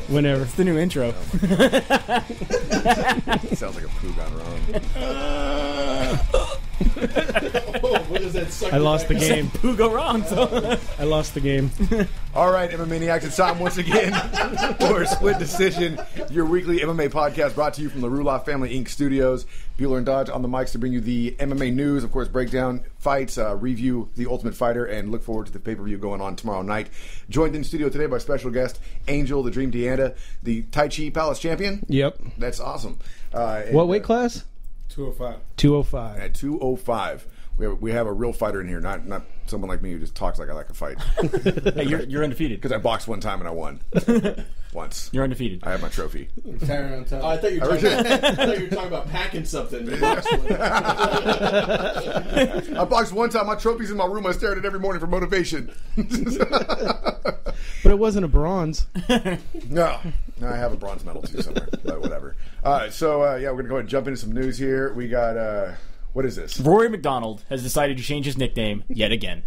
Whenever. It's the new intro. Sounds like a poo gone wrong. What is that? I lost the game. Who go wrong? So. I lost the game. All right, MMA Maniacs, it's time once again for Split Decision, your weekly MMA podcast brought to you from the Ruloff Family Inc. studios. Bueller and Dodge on the mics to bring you the MMA news, of course, breakdown fights, review The Ultimate Fighter, and look forward to the pay-per-view going on tomorrow night. Joined in studio today by special guest Angel, TheDream Deanda, the Tai Chi Palace champion. Yep. That's awesome. What weight class? 205. 205. At 205. We have a real fighter in here, not someone like me who just talks like I like to fight. Hey, you're undefeated. Because I boxed one time and I won. Once. You're undefeated. I have my trophy. I thought you were talking about packing something. I boxed one time. My trophy's in my room. I stare at it every morning for motivation. But it wasn't a bronze. No, I have a bronze medal too somewhere, but whatever. So we're going to go ahead and jump into some news here. We got, what is this? Rory McDonald has decided to change his nickname yet again.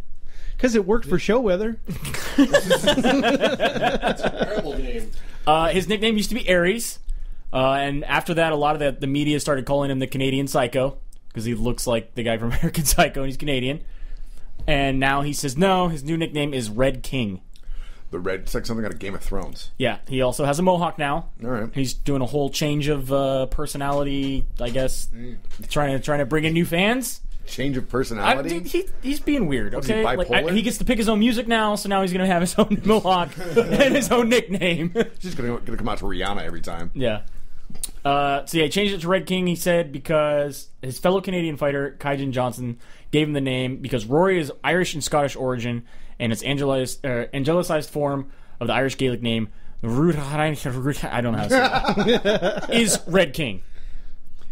Because it worked for show weather. That's a terrible name. His nickname used to be Aries. And after that, a lot of the media started calling him the Canadian Psycho. Because he looks like the guy from American Psycho and he's Canadian. And now he says, no, his new nickname is Red King. The red, it's like something out of Game of Thrones. Yeah, he also has a mohawk now. All right. He's doing a whole change of personality, I guess. Trying to bring in new fans. Change of personality? He's being weird, okay? Is he bipolar? He gets to pick his own music now, so now he's going to have his own mohawk and his own nickname. He's just going to come out to Rihanna every time. Yeah. He changed it to Red King, he said, because his fellow Canadian fighter, Kaijin Johnson, gave him the name because Rory is Irish and Scottish origin, and it's angelicized form of the Irish Gaelic name, I don't know how to say that, is Red King.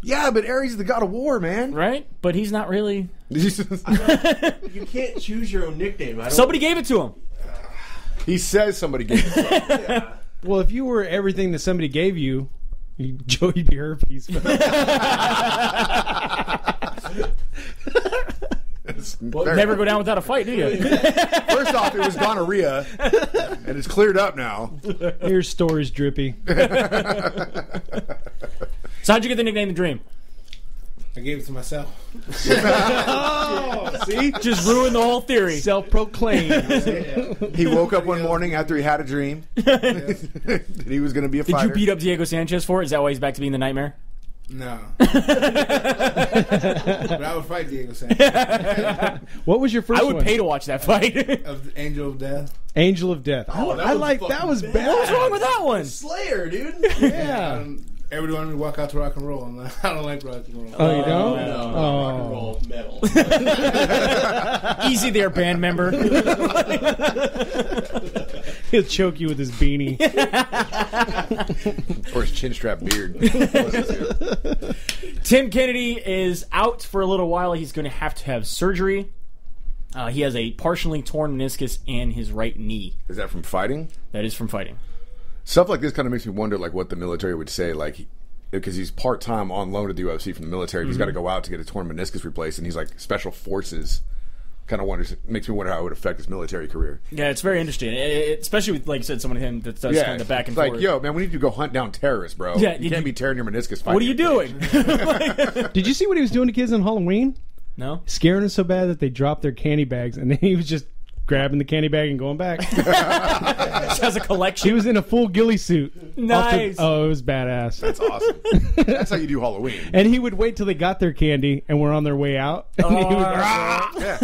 Yeah, but Ares is the god of war, man. Right? But he's not really... You can't choose your own nickname. Somebody gave it to him. He says somebody gave it to him. Yeah. Well, if you were everything that somebody gave you, Joey'd be herpes. Never go down without a fight, do you? First off, it was gonorrhea, and it's cleared up now. Your story's drippy. So how'd you get the nickname The Dream? I gave it to myself. Oh, see? Just ruined the whole theory. Self-proclaimed. He woke up one morning after he had a dream that he was going to be a Did fighter. you beat up Diego Sanchez for it? Is that why he's back to being the Nightmare? No. But I would fight Diego Sanchez. What was your first I would one? pay to watch that fight. Of the Angel of Death. Angel of Death. That was bad. What's wrong with that one? Slayer, dude. Yeah. Everybody wanted me to walk out to rock and roll. I don't like rock and roll. Oh, you don't? No, Oh. rock and roll metal. Easy there, band member. He'll choke you with his beanie. Or his chin strap beard. Tim Kennedy is out for a little while. He's going to have surgery. He has a partially torn meniscus in his right knee. Is that from fighting? That is from fighting. Stuff like this kind of makes me wonder, like, what the military would say, like, because he's part-time on loan to the UFC from the military. He's got to go out to get a torn meniscus replaced, and he's like special forces. Kind of makes me wonder how it would affect his military career. Yeah, it's very interesting, especially with, like I said, someone like him that does kind of the back and it's forth. Like, yo, man, we need to go hunt down terrorists, bro. Yeah, you can't be tearing your meniscus fighting. What are you doing? Did you see what he was doing to kids on Halloween? No. Scaring them so bad that they dropped their candy bags, and then he was just grabbing the candy bag and going back. Just has a collection. He was in a full ghillie suit. Nice. It was badass. That's awesome. That's how you do Halloween. And he would wait till they got their candy and were on their way out. And he would, Yeah,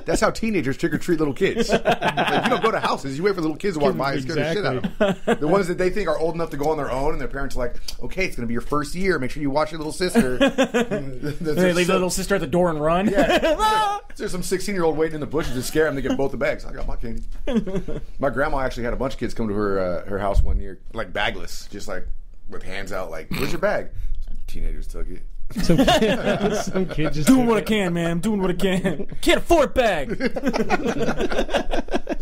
that's how teenagers trick or treat little kids. Like, you don't go to houses; you wait for little kids to walk by and scare the shit out of them. The ones that they think are old enough to go on their own, and their parents are like, "Okay, it's going to be your first year. Make sure you watch your little sister." They leave the little sister at the door and run. Yeah. There's some 16-year-old waiting in the bushes to scare them to get both the bags. I got my candy. My grandma actually had a bunch of kids come to her house one year, like bagless, just like with hands out, like, "Where's your bag?" Teenagers took it. some kid just Doing what I can, man. I'm doing what I can. Can't afford bag.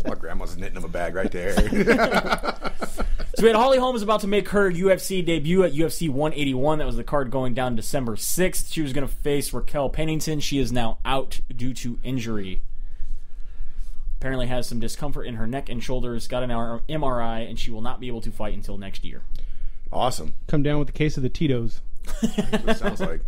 My grandma's knitting them a bag right there. So we had Holly Holm is about to make her UFC debut at UFC 181. That was the card going down December 6th. She was going to face Raquel Pennington. She is now out due to injury. Apparently has some discomfort in her neck and shoulders, got an MRI, and she will not be able to fight until next year. Awesome. Come down with the case of the Tito's. That's what it sounds like.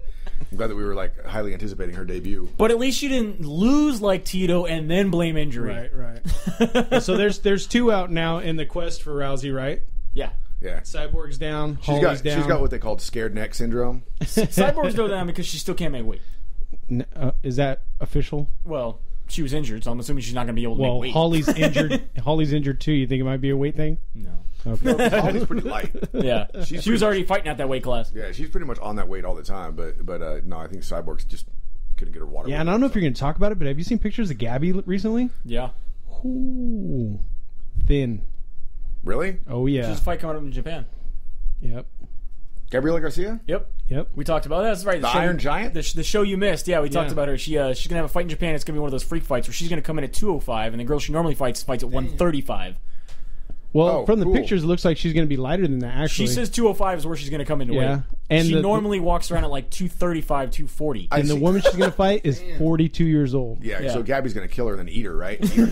I'm glad that we were like highly anticipating her debut. But at least she didn't lose like Tito and then blame injury. Right. So there's 2 out now in the quest for Rousey, right? Yeah. Yeah. Cyborg's down. Holly's down. She's got what they call scared neck syndrome. Cyborg's go down because she still can't make weight. Is that official? Well, she was injured, so I'm assuming she's not going to be able to make weight. Holly's injured. Holly's injured too. You think it might be a weight thing? No. Okay. Holly's pretty light. Yeah. She was already fighting at that weight class. Yeah, she's pretty much on that weight all the time. But no, I think Cyborg's just couldn't get her water. Yeah, and I don't know if you're going to talk about it, but have you seen pictures of Gabby recently? Yeah. Ooh, thin. Really? Oh yeah. She's a fight coming up in Japan. Yep. Gabriela Garcia? Yep. We talked about that. That's right. The Iron Giant? The show you missed. Yeah, we talked about her. She's going to have a fight in Japan. It's going to be one of those freak fights where she's going to come in at 205, and the girl she normally fights at 135. Well, from the cool. pictures, it looks like she's going to be lighter than that, actually. She says 205 is where she's going to come into weight. And she normally walks around at like 235, 240. And the woman she's going to fight is 42 years old. Yeah, so Gabby's going to kill her and then eat her, right? Gain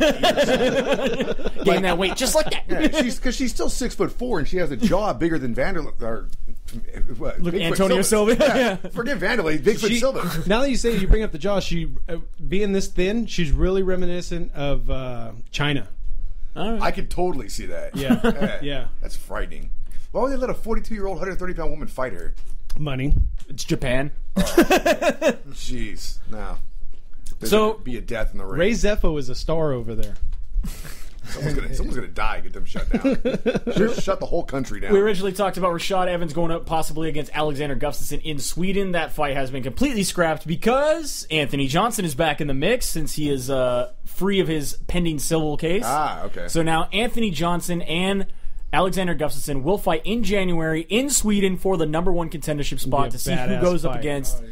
that weight just like that. Yeah, because she's still 6'4" and she has a jaw bigger than Look, Antonio Silva. Yeah. Forget Vanderlei, Bigfoot Silva. Now that you say you bring up the jaw, she being this thin, she's really reminiscent of China. Right. I could totally see that. Yeah. Yeah. That's frightening. Why would they let a 42-year-old, 130-pound woman fight her? Money. It's Japan. Jeez. No. There's So gonna be a death in the ring. Ray Zeffo is a star over there. Someone's gonna die. Get them shut down. Shut the whole country down. We originally talked about Rashad Evans going up possibly against Alexander Gustafsson in Sweden. That fight has been completely scrapped because Anthony Johnson is back in the mix since he is free of his pending civil case. Okay. So now Anthony Johnson and Alexander Gustafsson will fight in January in Sweden for the #1 contendership spot to see who goes up against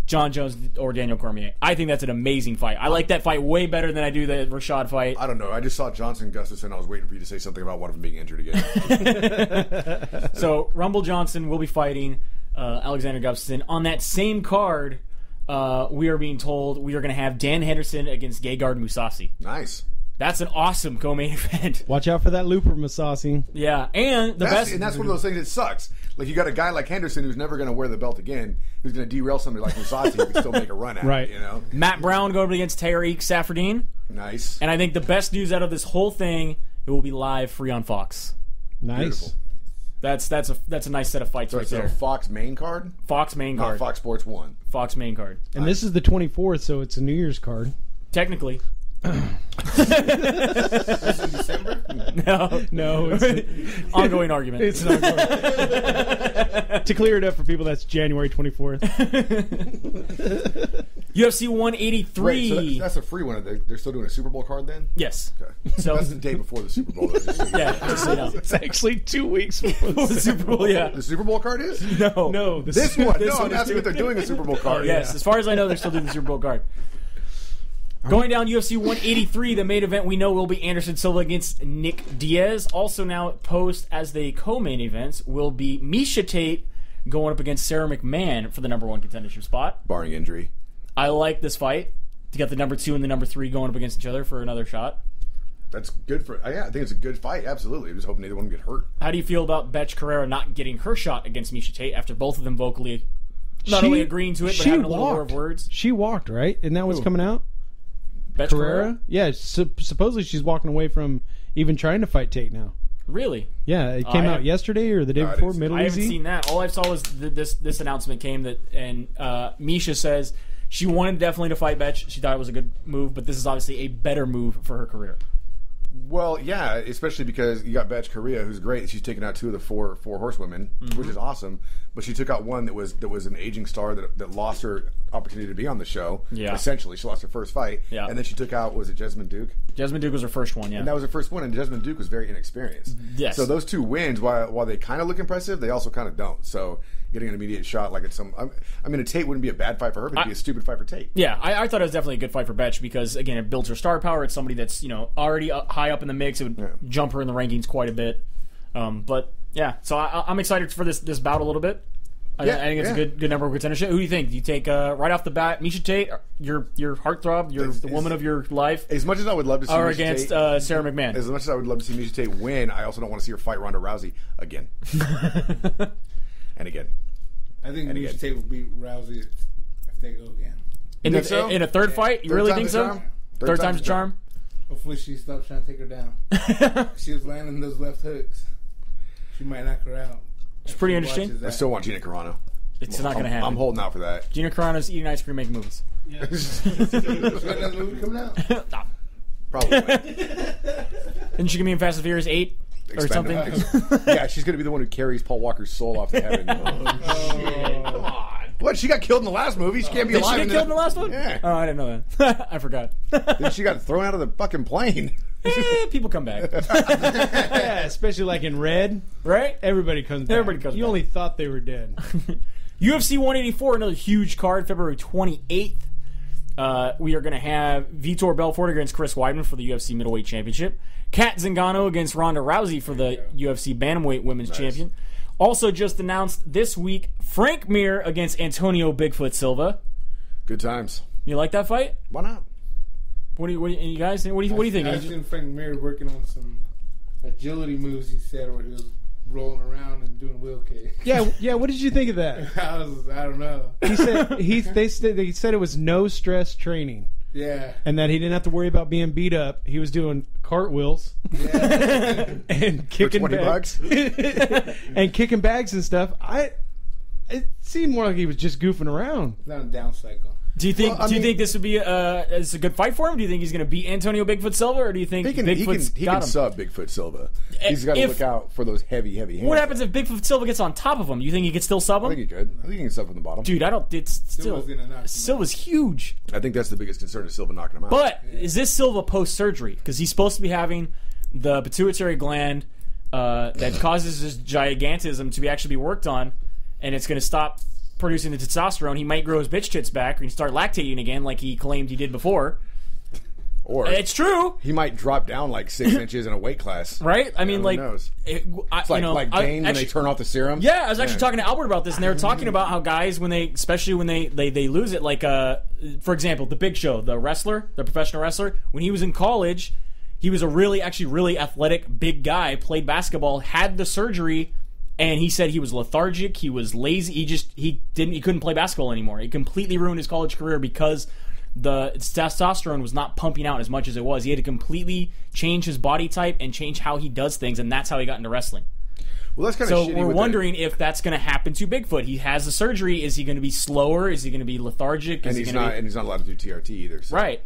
John Jones or Daniel Cormier. I think that's an amazing fight. I like that fight way better than I do the Rashad fight. I don't know. I just saw Johnson Gustafsson. I was waiting for you to say something about one of them being injured again. So Rumble Johnson will be fighting Alexander Gustafsson. On that same card, we are being told we are going to have Dan Henderson against Gegard Mousasi. Nice. That's an awesome co-main event. Watch out for that looper, Masasi. Yeah, and that's one of those things that sucks. Like, you got a guy like Henderson who's never going to wear the belt again, who's going to derail somebody like Mousasi who can still make a run at right. it, you know? Matt Brown going up against Tariq Safardine. Nice. And I think the best news out of this whole thing, it will be live free on Fox. Nice. Beautiful. That's a nice set of fights right there. Fox main card? Fox main card. Not Fox Sports 1. Fox main card. And this is the 24th, so it's a New Year's card. Technically. This in December? No. It's ongoing argument. It's an ongoing. To clear it up for people, that's January 24th. UFC 183. Wait, so that's a free one. They're still doing a Super Bowl card then? Yes. Okay. So that's the day before the Super Bowl. yeah, just so you know. It's actually 2 weeks before the Super Bowl. Yeah. The Super Bowl card is? No, This one. This No, one I'm is asking if they're doing a Super Bowl card. Yes, as far as I know, they're still doing the Super Bowl card. Going down UFC 183, the main event we know will be Anderson Silva against Nick Diaz. Also now post as the co-main events will be Miesha Tate going up against Sarah McMahon for the #1 contendership spot. Barring injury. I like this fight. To get the #2 and the #3 going up against each other for another shot. That's good for... Yeah, I think it's a good fight. Absolutely. I'm just hoping neither one get hurt. How do you feel about Betch Carrera not getting her shot against Miesha Tate after both of them vocally not only agreeing to it, but having a little more of words? She walked, right? Isn't that what's coming out? Betch Carrera? Yeah, supposedly she's walking away from even trying to fight Tate now. Really? Yeah, it came out yesterday or the day before. I haven't seen that. All I saw was this announcement came that, and Miesha says she wanted definitely to fight Betch. She thought it was a good move, but this is obviously a better move for her career. Well, yeah, especially because you got Betch Correa, who's great. She's taken out 2 of the four horsewomen, which is awesome. But she took out one that was an aging star that lost her opportunity to be on the show. Yeah. Essentially, she lost her first fight. Yeah. And then she took out, was it Jessamine Duke? Jessamine Duke was her first one, yeah. And that was her first one, and Jessamine Duke was very inexperienced. Yes. So those 2 wins, while they kind of look impressive, they also kind of don't. So getting an immediate shot like it's a Tate wouldn't be a bad fight for her, but it'd be a stupid fight for Tate. Yeah, I thought it was definitely a good fight for Betch because, again, it builds her star power. It's somebody that's, already high up in the mix. It would jump her in the rankings quite a bit. But, yeah, so I'm excited for this bout a little bit. I think it's a good number one contendership. Who do you think? Do you take right off the bat Miesha Tate, your heartthrob, the woman of your life? As much as I would love to see or Miesha against Tate, Sarah McMahon. As much as I would love to see Miesha Tate win, I also don't want to see her fight Ronda Rousey again. And again. I think Miesha Tate will beat Rousey if they go again. In a third fight? You really think so? Third time's a charm? Hopefully she stops trying to take her down. She was landing those left hooks. She might knock her out. It's pretty interesting. I still want Gina Carano. It's not going to happen. I'm holding out for that. Gina Carano's eating ice cream, making movies. Yeah. Another movie coming out? No. Probably. Isn't she going to be in Fast and Furious 8 or something? Yeah, she's going to be the one who carries Paul Walker's soul off to heaven. Come on. What? She got killed in the last movie. She can't be alive. Did she get killed in the last one? Yeah. Oh, I didn't know that. I forgot. Then she got thrown out of the fucking plane. People come back. Yeah, especially like in Red. Right? Everybody comes back. Everybody comes You back. only thought they were dead. UFC 184, another huge card, February 28th. We are going to have Vitor Belfort against Chris Weidman for the UFC Middleweight Championship. Kat Zingano against Ronda Rousey for the UFC Bantamweight Women's Champion. Also just announced this week, Frank Mir against Antonio Bigfoot Silva. Good times. You like that fight? Why not? What do you guys think? What do you think? I've seen Frank Mir working on some agility moves, he said, where he was rolling around and doing wheel kicks. Yeah. What did you think of that? I don't know. He said they said it was no stress training. Yeah. And that he didn't have to worry about being beat up. He was doing cartwheels. Yeah. And kicking for 20 bags. And kicking bags and stuff. It seemed more like he was just goofing around. Not a down cycle. Do you think? Do you think this would be is a good fight for him? Do you think he's going to beat Antonio Bigfoot Silva, or do you think He can got him? sub Bigfoot Silva. He's got to look out for those heavy hands. What happens if Bigfoot Silva gets on top of him? You think he could still sub him? I think he could. I think he can sub from the bottom. Dude, I don't. It's still Silva's gonna knock him Silva's huge. I think that's the biggest concern is Silva knocking him out. But is this Silva post surgery? Because he's supposed to be having the pituitary gland that causes his gigantism to actually be worked on, and it's going to stop producing the testosterone. He might grow his bitch tits back and start lactating again, like he claimed he did before. Or it's true. He might drop down like 6 inches in a weight class. Right? I mean, who like, knows? It's Like Dane when they turn off the serum. Yeah, I was actually talking to Albert about this, and they were talking about how guys, especially when they lose it, like, for example, the Big Show, the professional wrestler, when he was in college, he was a really athletic, big guy, played basketball, had the surgery, and he said he was lethargic, he was lazy, he couldn't play basketball anymore. It completely ruined his college career because the testosterone was not pumping out as much as it was. He had to completely change his body type and change how he does things, and that's how he got into wrestling. Well, that's kind of so we're wondering if that's going to happen to Bigfoot. He has the surgery. Is he going to be slower? Is he going to be lethargic? And he's not allowed to do TRT either. So. Right.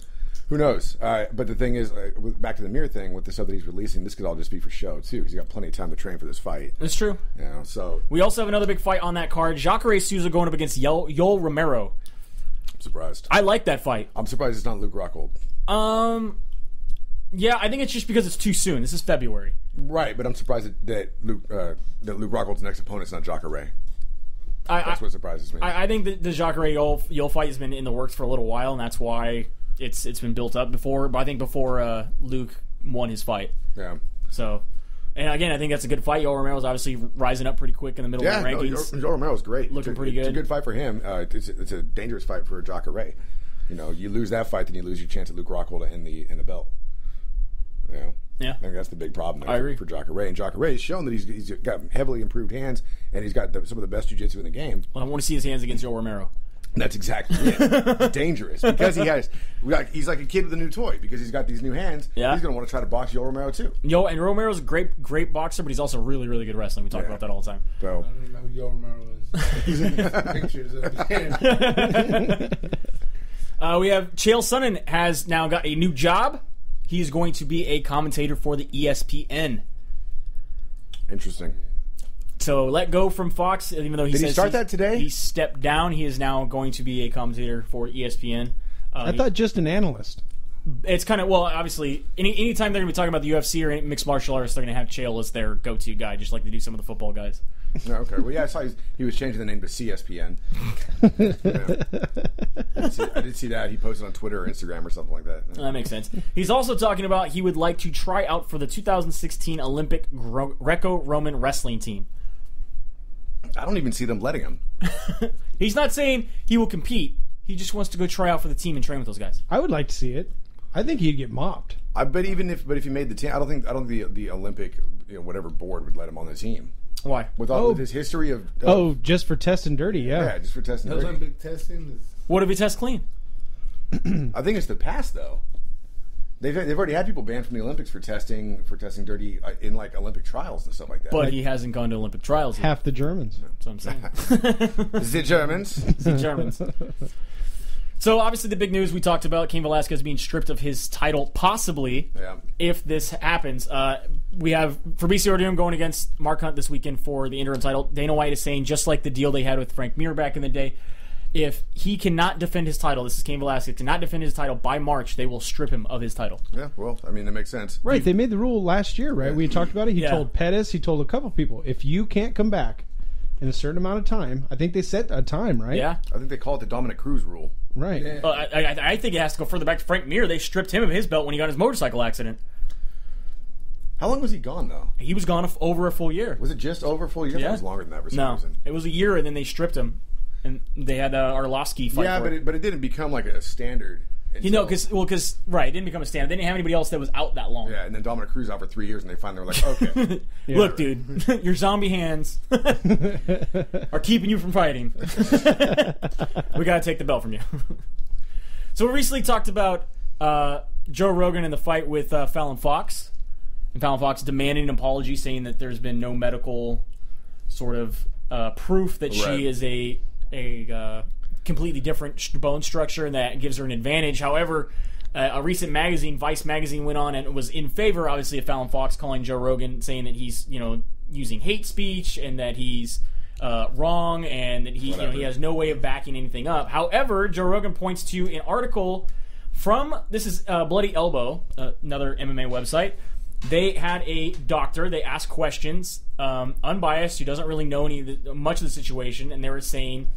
Who knows? But the thing is, back to the mirror thing with the stuff that he's releasing, this could all just be for show too, because he's got plenty of time to train for this fight. That's true. So we also have another big fight on that card. Jacare Souza going up against Yoel Romero. I'm surprised. I like that fight. I'm surprised it's not Luke Rockhold. Yeah, I think it's just because it's too soon. This is February. Right, but I'm surprised that Luke Rockhold's next opponent's not Jacare. That's what surprises me. I think that the Jacare Yoel fight has been in the works for a little while, and that's why it's been built up before. But I think before Luke won his fight. Yeah. So, and again, I think that's a good fight. Yoel Romero's obviously rising up pretty quick in the middle of the rankings. Yoel Romero's great. Looking pretty good. It's a good fight for him. It's a dangerous fight for Jacare. You lose that fight, then you lose your chance at Luke Rockhold in the belt. Yeah. I think that's the big problem there I agree. for Jacare. And Jacare has shown that he's got heavily improved hands, and he's got some of the best jiu-jitsu in the game. Well, I want to see his hands against Yoel Romero. That's exactly it. It's dangerous because he's like a kid with a new toy because he's got these new hands. Yeah. He's going to want to try to box Yoel Romero too. And Romero's a great boxer, but he's also really, really good at wrestling. We talk about that all the time. I So don't even know who Yoel Romero is. Pictures of him. We have Chael Sonnen has now got a new job. He's going to be a commentator for the ESPN. interesting. So let go from Fox, even though he Did says he start that today? He stepped down. He is now going to be a commentator for ESPN. I thought just an analyst. It's kind of, well, obviously, anytime they're going to be talking about the UFC or mixed martial arts, they're going to have Chael as their go-to guy, just like they do some of the football guys. No, okay. Well, yeah, I saw he was changing the name to CSPN. I did see that. He posted on Twitter or Instagram or something like that. That makes sense. He's also talking about he would like to try out for the 2016 Olympic Greco-Roman wrestling team. I don't even see them letting him. He's not saying he will compete. He just wants to go try out for the team and train with those guys. I would like to see it. I think he'd get mopped. I bet if he made the team, I don't think the Olympic whatever board would let him on the team. Why? With his history of just for testing dirty, yeah, just for testing dirty. Olympic testing is. What if he tests clean? I think it's the past though. They've already had people banned from the Olympics for testing dirty in like Olympic trials and stuff like that. But he hasn't gone to Olympic trials yet. Half the Germans. That's what I'm saying. The Germans. The Germans. So obviously the big news we talked about, Cain Velasquez being stripped of his title, possibly, if this happens. We have Fabricio Werdum going against Mark Hunt this weekend for the interim title. Dana White is saying, just like the deal they had with Frank Mir back in the day, if he cannot defend his title, this is Cain Velasquez, cannot defend his title by March, they will strip him of his title. Yeah, well, I mean, that makes sense. Right, they made the rule last year, right? We talked about it. He told Pettis, he told a couple people, if you can't come back in a certain amount of time, I think they set a time, right? Yeah. I think they call it the Dominic Cruz rule. Right. Yeah. I think it has to go further back to Frank Mir. They stripped him of his belt when he got his motorcycle accident. How long was he gone, though? He was gone over a full year. Was it just over a full year? Yeah. It was longer than that for some reason. It was a year, and then they stripped him. And they had Arlovsky fight for it. But it didn't become like a standard. Because right, it didn't become a standard. They didn't have anybody else that was out that long. Yeah, and then Dominic Cruz out for 3 years, and they finally were like, okay. Look, dude, your zombie hands are keeping you from fighting. We got to take the belt from you. So we recently talked about Joe Rogan in the fight with Fallon Fox. And Fallon Fox demanding an apology, saying that there's been no medical sort of proof that she is a completely different bone structure and that gives her an advantage. However, a recent magazine, Vice magazine, went on and was in favor, obviously, of Fallon Fox, calling Joe Rogan, saying that he's using hate speech and that he's wrong and that he has no way of backing anything up. However, Joe Rogan points to an article from Bloody Elbow, another MMA website. They had a doctor. They asked questions, unbiased, who doesn't really know much of the situation, and they were saying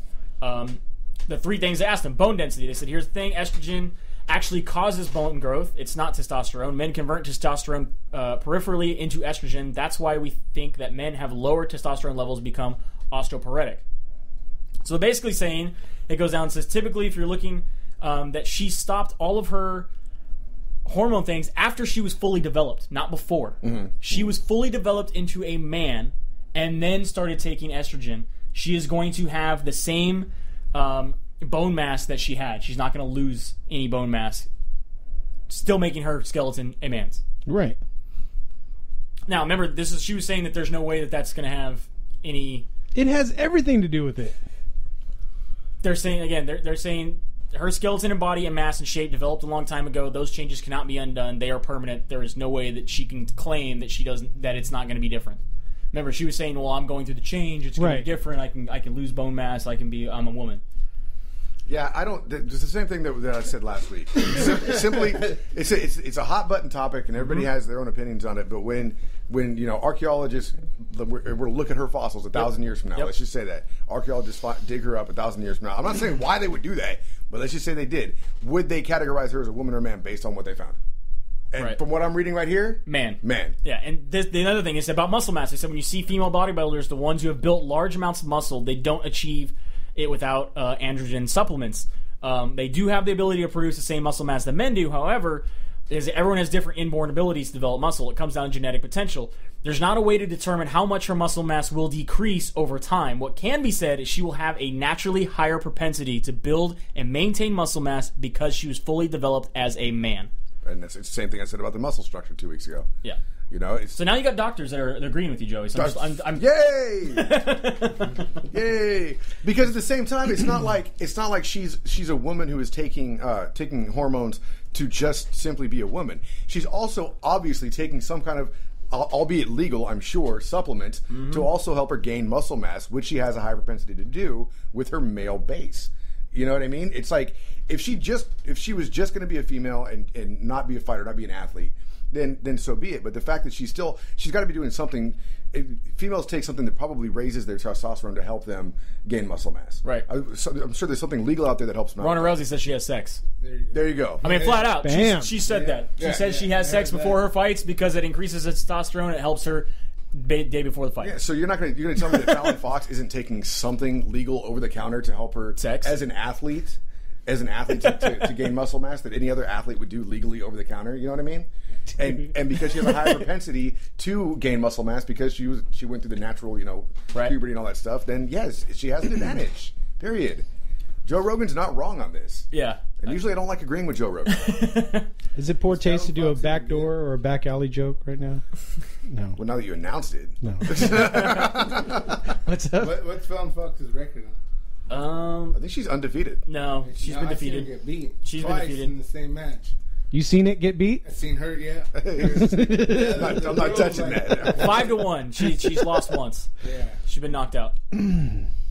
the three things they asked him. Bone density. They said, here's the thing, estrogen actually causes bone growth. It's not testosterone. Men convert testosterone peripherally into estrogen. That's why we think that men have lower testosterone levels become osteoporotic. So basically saying, it goes down and says, typically if you're looking that she stopped all of her hormone things after she was fully developed, not before. Mm-hmm. She was fully developed into a man and then started taking estrogen. She is going to have the same bone mass that she had. She's not going to lose any bone mass, still making her skeleton a man's. Right. Now, remember, she was saying that there's no way that that's going to have any... It has everything to do with it. They're saying, again, they're saying... Her skeleton and body and mass and shape developed a long time ago. Those changes cannot be undone. They are permanent. There is no way that she can claim that that it's not going to be different. Remember, she was saying, "Well, I'm going through the change. It's going to be different. I can lose bone mass. I'm a woman." Yeah, I don't. It's the same thing that I said last week. Simply, it's a hot button topic, and everybody has their own opinions on it. But when archaeologists we're look at her fossils 1,000 years from now, let's just say that archaeologists dig her up 1,000 years from now. I'm not saying why they would do that, but let's just say they did. Would they categorize her as a woman or a man based on what they found? And from what I'm reading right here, man. Yeah, and the other thing is about muscle mass. They said when you see female bodybuilders, the ones who have built large amounts of muscle, they don't achieve it without androgen supplements. They do have the ability to produce the same muscle mass that men do. However, everyone has different inborn abilities to develop muscle. It comes down to genetic potential. There's not a way to determine how much her muscle mass will decrease over time. What can be said is she will have a naturally higher propensity to build and maintain muscle mass because she was fully developed as a man. And it's the same thing I said about the muscle structure 2 weeks ago. Yeah. So now you got doctors that are agreeing with you, Joey. So I'm yay! Yay! Because at the same time, it's not like she's a woman who is taking hormones to just simply be a woman. She's also obviously taking some kind of, albeit legal, I'm sure, supplement to also help her gain muscle mass, which she has a high propensity to do with her male base. You know what I mean? It's like if she was just going to be a female and not be a fighter, not be an athlete, then so be it. But the fact that she's got to be doing something. Females take something that probably raises their testosterone to help them gain muscle mass. Right. I'm sure there's something legal out there that helps them. Ronda Rousey says she has sex. There you go. I mean, flat out. She said that. She says she has sex before her fights because it increases her testosterone. It helps her day before the fight. Yeah, so you're gonna tell me that Fallon Fox isn't taking something legal over the counter to help her Sex? as an athlete to gain muscle mass that any other athlete would do legally over the counter? You know what I mean? And because she has a higher propensity to gain muscle mass because she went through the natural, puberty and all that stuff, then yes, she has an advantage. Period. Joe Rogan's not wrong on this. Yeah. And usually I don't like agreeing with Joe Rogan. Is it poor taste to do a back door or a back alley joke right now? No. Well, now that you announced it. No. What's up? What's Fallon Fox's record on? I think she's undefeated. No, she's been defeated. I've seen her get beat She's been twice defeated in the same match. You seen it get beat? I've seen her, yeah. I'm not touching that. 5-1. She's lost once. Yeah. She's been knocked out.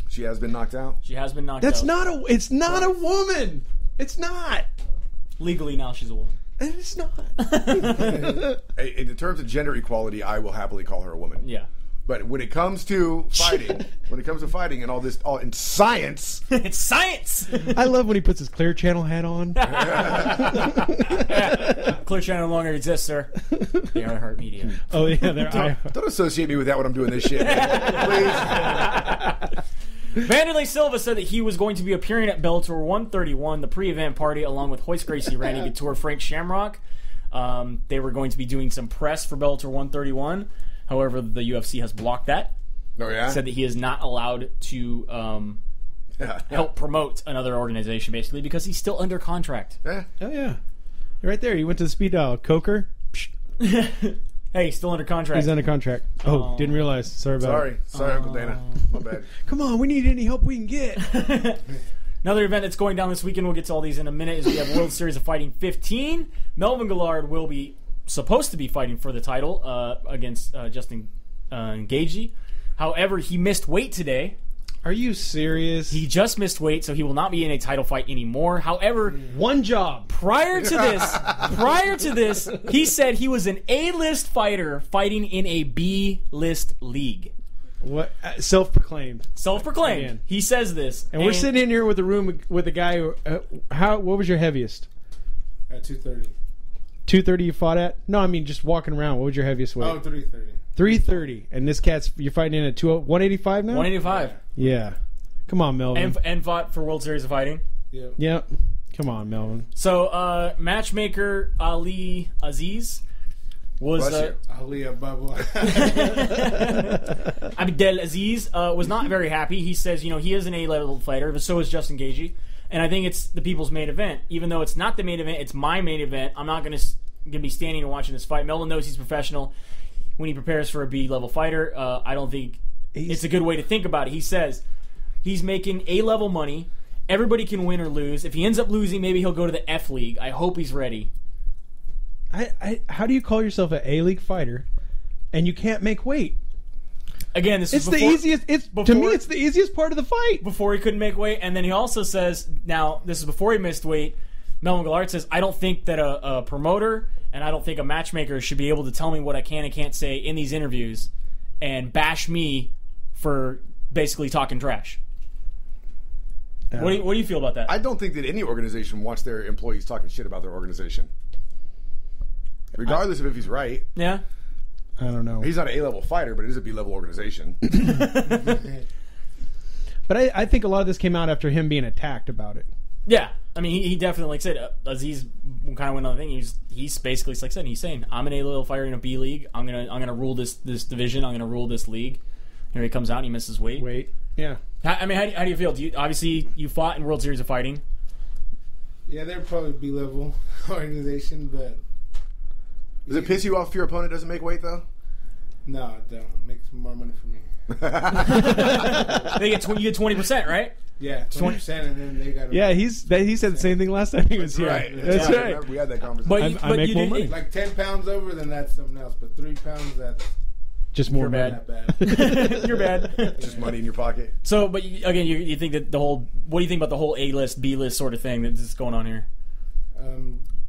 She has been knocked out? She has been knocked That's out. it's not a woman. It's not. Legally now she's a woman. It's not. In terms of gender equality, I will happily call her a woman. Yeah. But when it comes to fighting, and all in science, It's science! I love when he puts his Clear Channel hat on. Clear Channel no longer exists, sir. They are Heart Media. Oh yeah, don't associate me with that when I'm doing this shit, man. Please. Vanderlei Silva said that he was going to be appearing at Bellator 131, the pre-event party, along with Royce Gracie, Randy Couture, Frank Shamrock. They were going to be doing some press for Bellator 131. However, the UFC has blocked that. Oh yeah. Said that he is not allowed to help promote another organization, basically, because he's still under contract. Yeah. Oh yeah, right there. He went to the speed dial. Coker. Hey, he's still under contract. He's under contract. Oh, didn't realize. Sorry about it. Sorry, Uncle Dana. My bad. Come on, we need any help we can get. Another event that's going down this weekend, we'll get to all these in a minute, is we have World Series of Fighting 15. Melvin Gillard will be supposed to be fighting for the title against Justin Gaethje. However, he missed weight today. Are you serious? He just missed weight, so he will not be in a title fight anymore. However, one job. Prior to this, he said he was an A-list fighter fighting in a B-list league. What? Self-proclaimed. Self-proclaimed. Again. He says this. And we're sitting in here with a room with a guy who, what was your heaviest? At 230. 230 you fought at? No, I mean just walking around. What was your heaviest weight? Oh, 330. 330. And this cat's, you're fighting in at 185 now? 185. Yeah. Come on, Melvin. And fought for World Series of Fighting. Yep. Come on, Melvin. So, matchmaker Ali Aziz was... Ali Ababa. Abdel Aziz was not very happy. He says, he is an A-level fighter, but so is Justin Gaethje. And I think it's the people's main event. Even though it's not the main event, it's my main event. I'm not going to be standing and watching this fight. Melvin knows he's professional. When he prepares for a B-level fighter, I don't think it's a good way to think about it. He says he's making A-level money. Everybody can win or lose. If he ends up losing, maybe he'll go to the F League. I hope he's ready. How do you call yourself an A-League fighter and you can't make weight? Again, this is the easiest. To me, it's the easiest part of the fight. Before he couldn't make weight, and then he also says, now this is before he missed weight. Melvin Gillard says, I don't think that a promoter and I don't think a matchmaker should be able to tell me what I can and can't say in these interviews and bash me for basically talking trash. What do you feel about that? I don't think that any organization wants their employees talking shit about their organization, regardless of if he's right. Yeah. I don't know. He's not an A-level fighter, but it is a B-level organization. But I think a lot of this came out after him being attacked about it. Yeah. I mean, he definitely, like I said, Aziz kind of went on the thing. He's basically, like I said, he's saying, I'm an A-level fighter in a B league. I'm gonna rule this division. I'm gonna rule this league. Here he comes out and he misses weight. Yeah. I mean, how do you feel? Obviously, you fought in World Series of Fighting. Yeah, they're probably B-level organization, but... Does it piss you off if your opponent doesn't make weight, though? No, it don't. It makes more money for me. You get 20%, right? Yeah, 20%, and then they got... Yeah, he said the same thing last time he was here. Right. That's Yeah, right. We had that conversation. But I make more money. Like 10 pounds over, then that's something else. But 3 pounds, that's... Just more You're money. Not bad. You're bad. Just money in your pocket. So, but again, you think that what do you think about the whole A-list, B-list sort of thing that's going on here?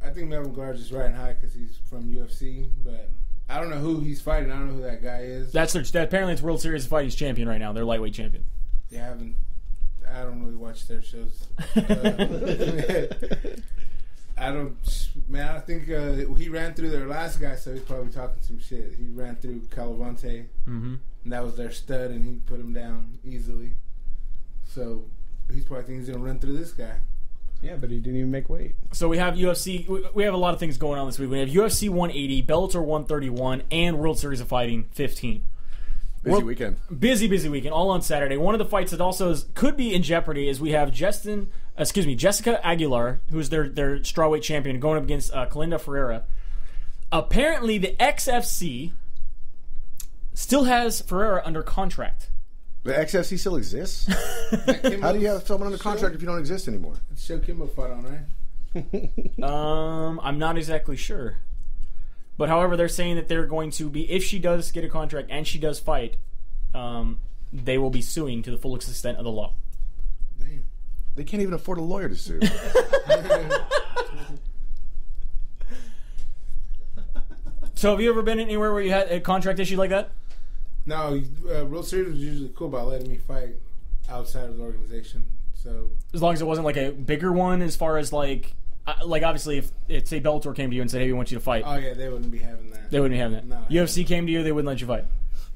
I think Melvin Gillard is riding high because he's from UFC, but I don't know who he's fighting. I don't know who that guy is. Apparently it's World Series of Fighting's champion right now. They're lightweight champion. Yeah, I don't really watch their shows. I think he ran through their last guy, so he's probably talking some shit. He ran through Calavante, and that was their stud, and he put him down easily. So he's probably thinking he's going to run through this guy. Yeah, but he didn't even make weight. So we have UFC. We have a lot of things going on this week. We have UFC 180, Bellator 131, and World Series of Fighting 15. Busy weekend. Busy weekend, all on Saturday. One of the fights that also could be in jeopardy is we have Jessica Aguilar, who's their strawweight champion, going up against Kalinda Ferreira. Apparently, the XFC still has Ferreira under contract. The XFC still exists? How do you have someone under contract if you don't exist anymore? Show Kimbo fight on, right? I'm not exactly sure. But however, they're saying that they're going to be, if she does get a contract and she does fight, they will be suing to the full extent of the law. Damn. They can't even afford a lawyer to sue. So have you ever been anywhere where you had a contract issue like that? No, World Series was usually cool about letting me fight outside of the organization. So as long as it wasn't like a bigger one, as far as like obviously if say Bellator came to you and said, hey, we want you to fight. Oh yeah, they wouldn't be having that. They wouldn't be having that. No, UFC came to you, they wouldn't let you fight.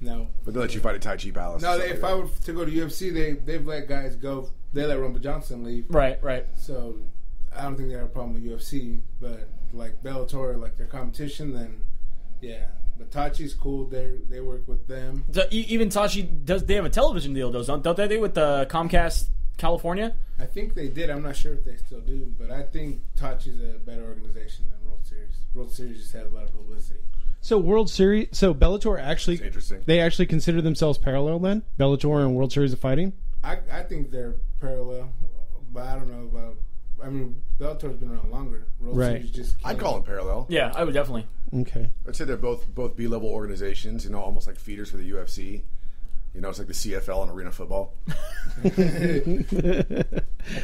No. But they let you fight at Tai Chi Palace. No, if I were to go to UFC, they've let guys go. They let Rumble Johnson leave. Right. So I don't think they have a problem with UFC. But like Bellator, like their competition, then yeah. But Tachi's cool. They work with them. So even Tachi they have a television deal, don't they? With the Comcast California. I think they did. I'm not sure if they still do, but I think Tachi's a better organization than World Series. World Series just has a lot of publicity. So Bellator actually, interesting. They actually consider themselves parallel then? Bellator and World Series of Fighting? I think they're parallel, but I don't know about. I mean, Bellator's been around longer. World Series just. I'd call them parallel. Yeah, I would definitely. Okay. I'd say they're both B-level organizations. You know, almost like feeders for the UFC. You know, it's like the CFL in arena football. I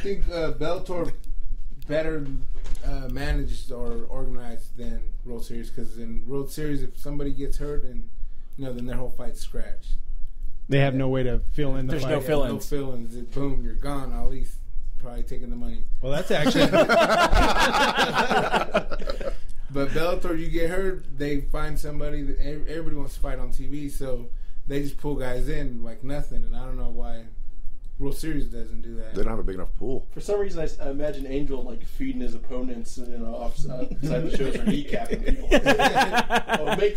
think Bellator better managed or organized than World Series, because in World Series, if somebody gets hurt, and then their whole fight's scratched. They have no way to fill in the There's fight. no fill-ins. No fill-ins. Boom, you're gone. Ali's probably taking the money. Well, that's actually... But Bellator, you get hurt, they find somebody. Everybody wants to fight on TV, so they just pull guys in like nothing. And I don't know why World Series doesn't do that. They don't have a big enough pool. For some reason, I imagine Angel like feeding his opponents, offside the shows or kneecapping people.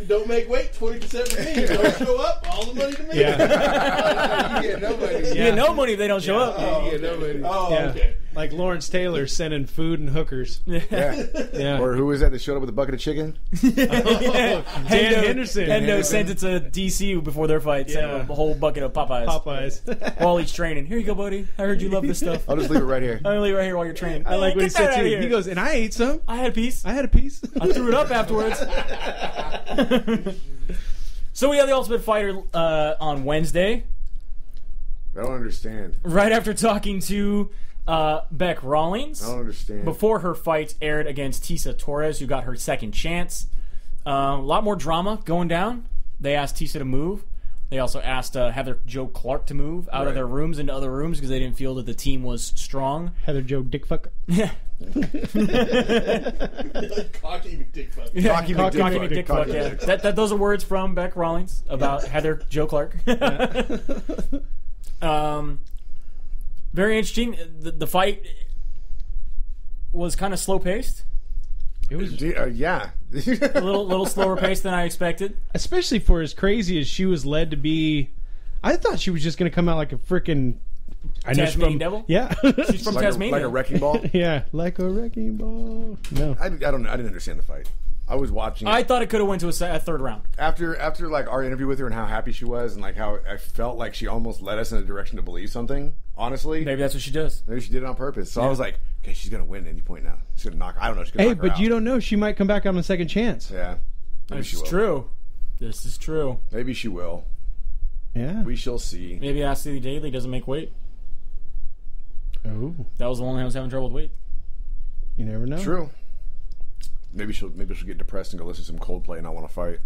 Don't make weight, 20% for me. Don't show up, all the money to me. Yeah. You get nobody. You get no money if they don't show up. You get nobody. Oh, Yeah. okay. Like Lawrence Taylor sending food and hookers. Yeah. Or who was that showed up with a bucket of chicken? Dan Henderson. Hendo sent it to DC before their fight. Sent him a whole bucket of Popeyes. While he's training. Here you go, buddy. I heard you love this stuff. I'll just leave it right here. I'm going to leave it right here while you're training. I like what he said too. Here. He goes, and I ate some. I had a piece. I had a piece. I threw it up afterwards. So we have the Ultimate Fighter on Wednesday. I don't understand. Right after talking to Beck Rawlings. I don't understand. Before her fight aired against Tisa Torres, who got her second chance. A lot more drama going down. They asked Tisa to move. They also asked Heather Joe Clark to move out of their rooms into other rooms because they didn't feel that the team was strong. Heather Joe Dickfucker. Yeah. Cocky McDickfuck. Cocky McDickfuck, yeah. Those are words from Beck Rawlings about Heather Joe Clark. Very interesting. The fight was kind of slow paced. It was yeah. A little slower paced than I expected. Especially for as crazy as she was led to be. I thought she was just going to come out like a freaking Tasmanian devil? Yeah. She's from like Tasmania. Like a wrecking ball? Yeah, like a wrecking ball. No. I don't know. I didn't understand the fight. I was watching it. I thought it could have went to a third round. After like our interview with her and how happy she was and like how I felt like she almost led us in a direction to believe something, honestly. Maybe that's what she does. Maybe she did it on purpose. So I was like, okay, she's going to win at any point now. She's going to knock. I don't know. She's going to knock her out. You don't know. She might come back on a second chance. Yeah. Maybe This she is will. true. This is true. Maybe she will. Yeah. We shall see. Maybe Ashley Daly doesn't make weight. Oh. That was the one that was having trouble with weight. You never know. True. Maybe she'll get depressed and go listen to some Coldplay and not want to fight.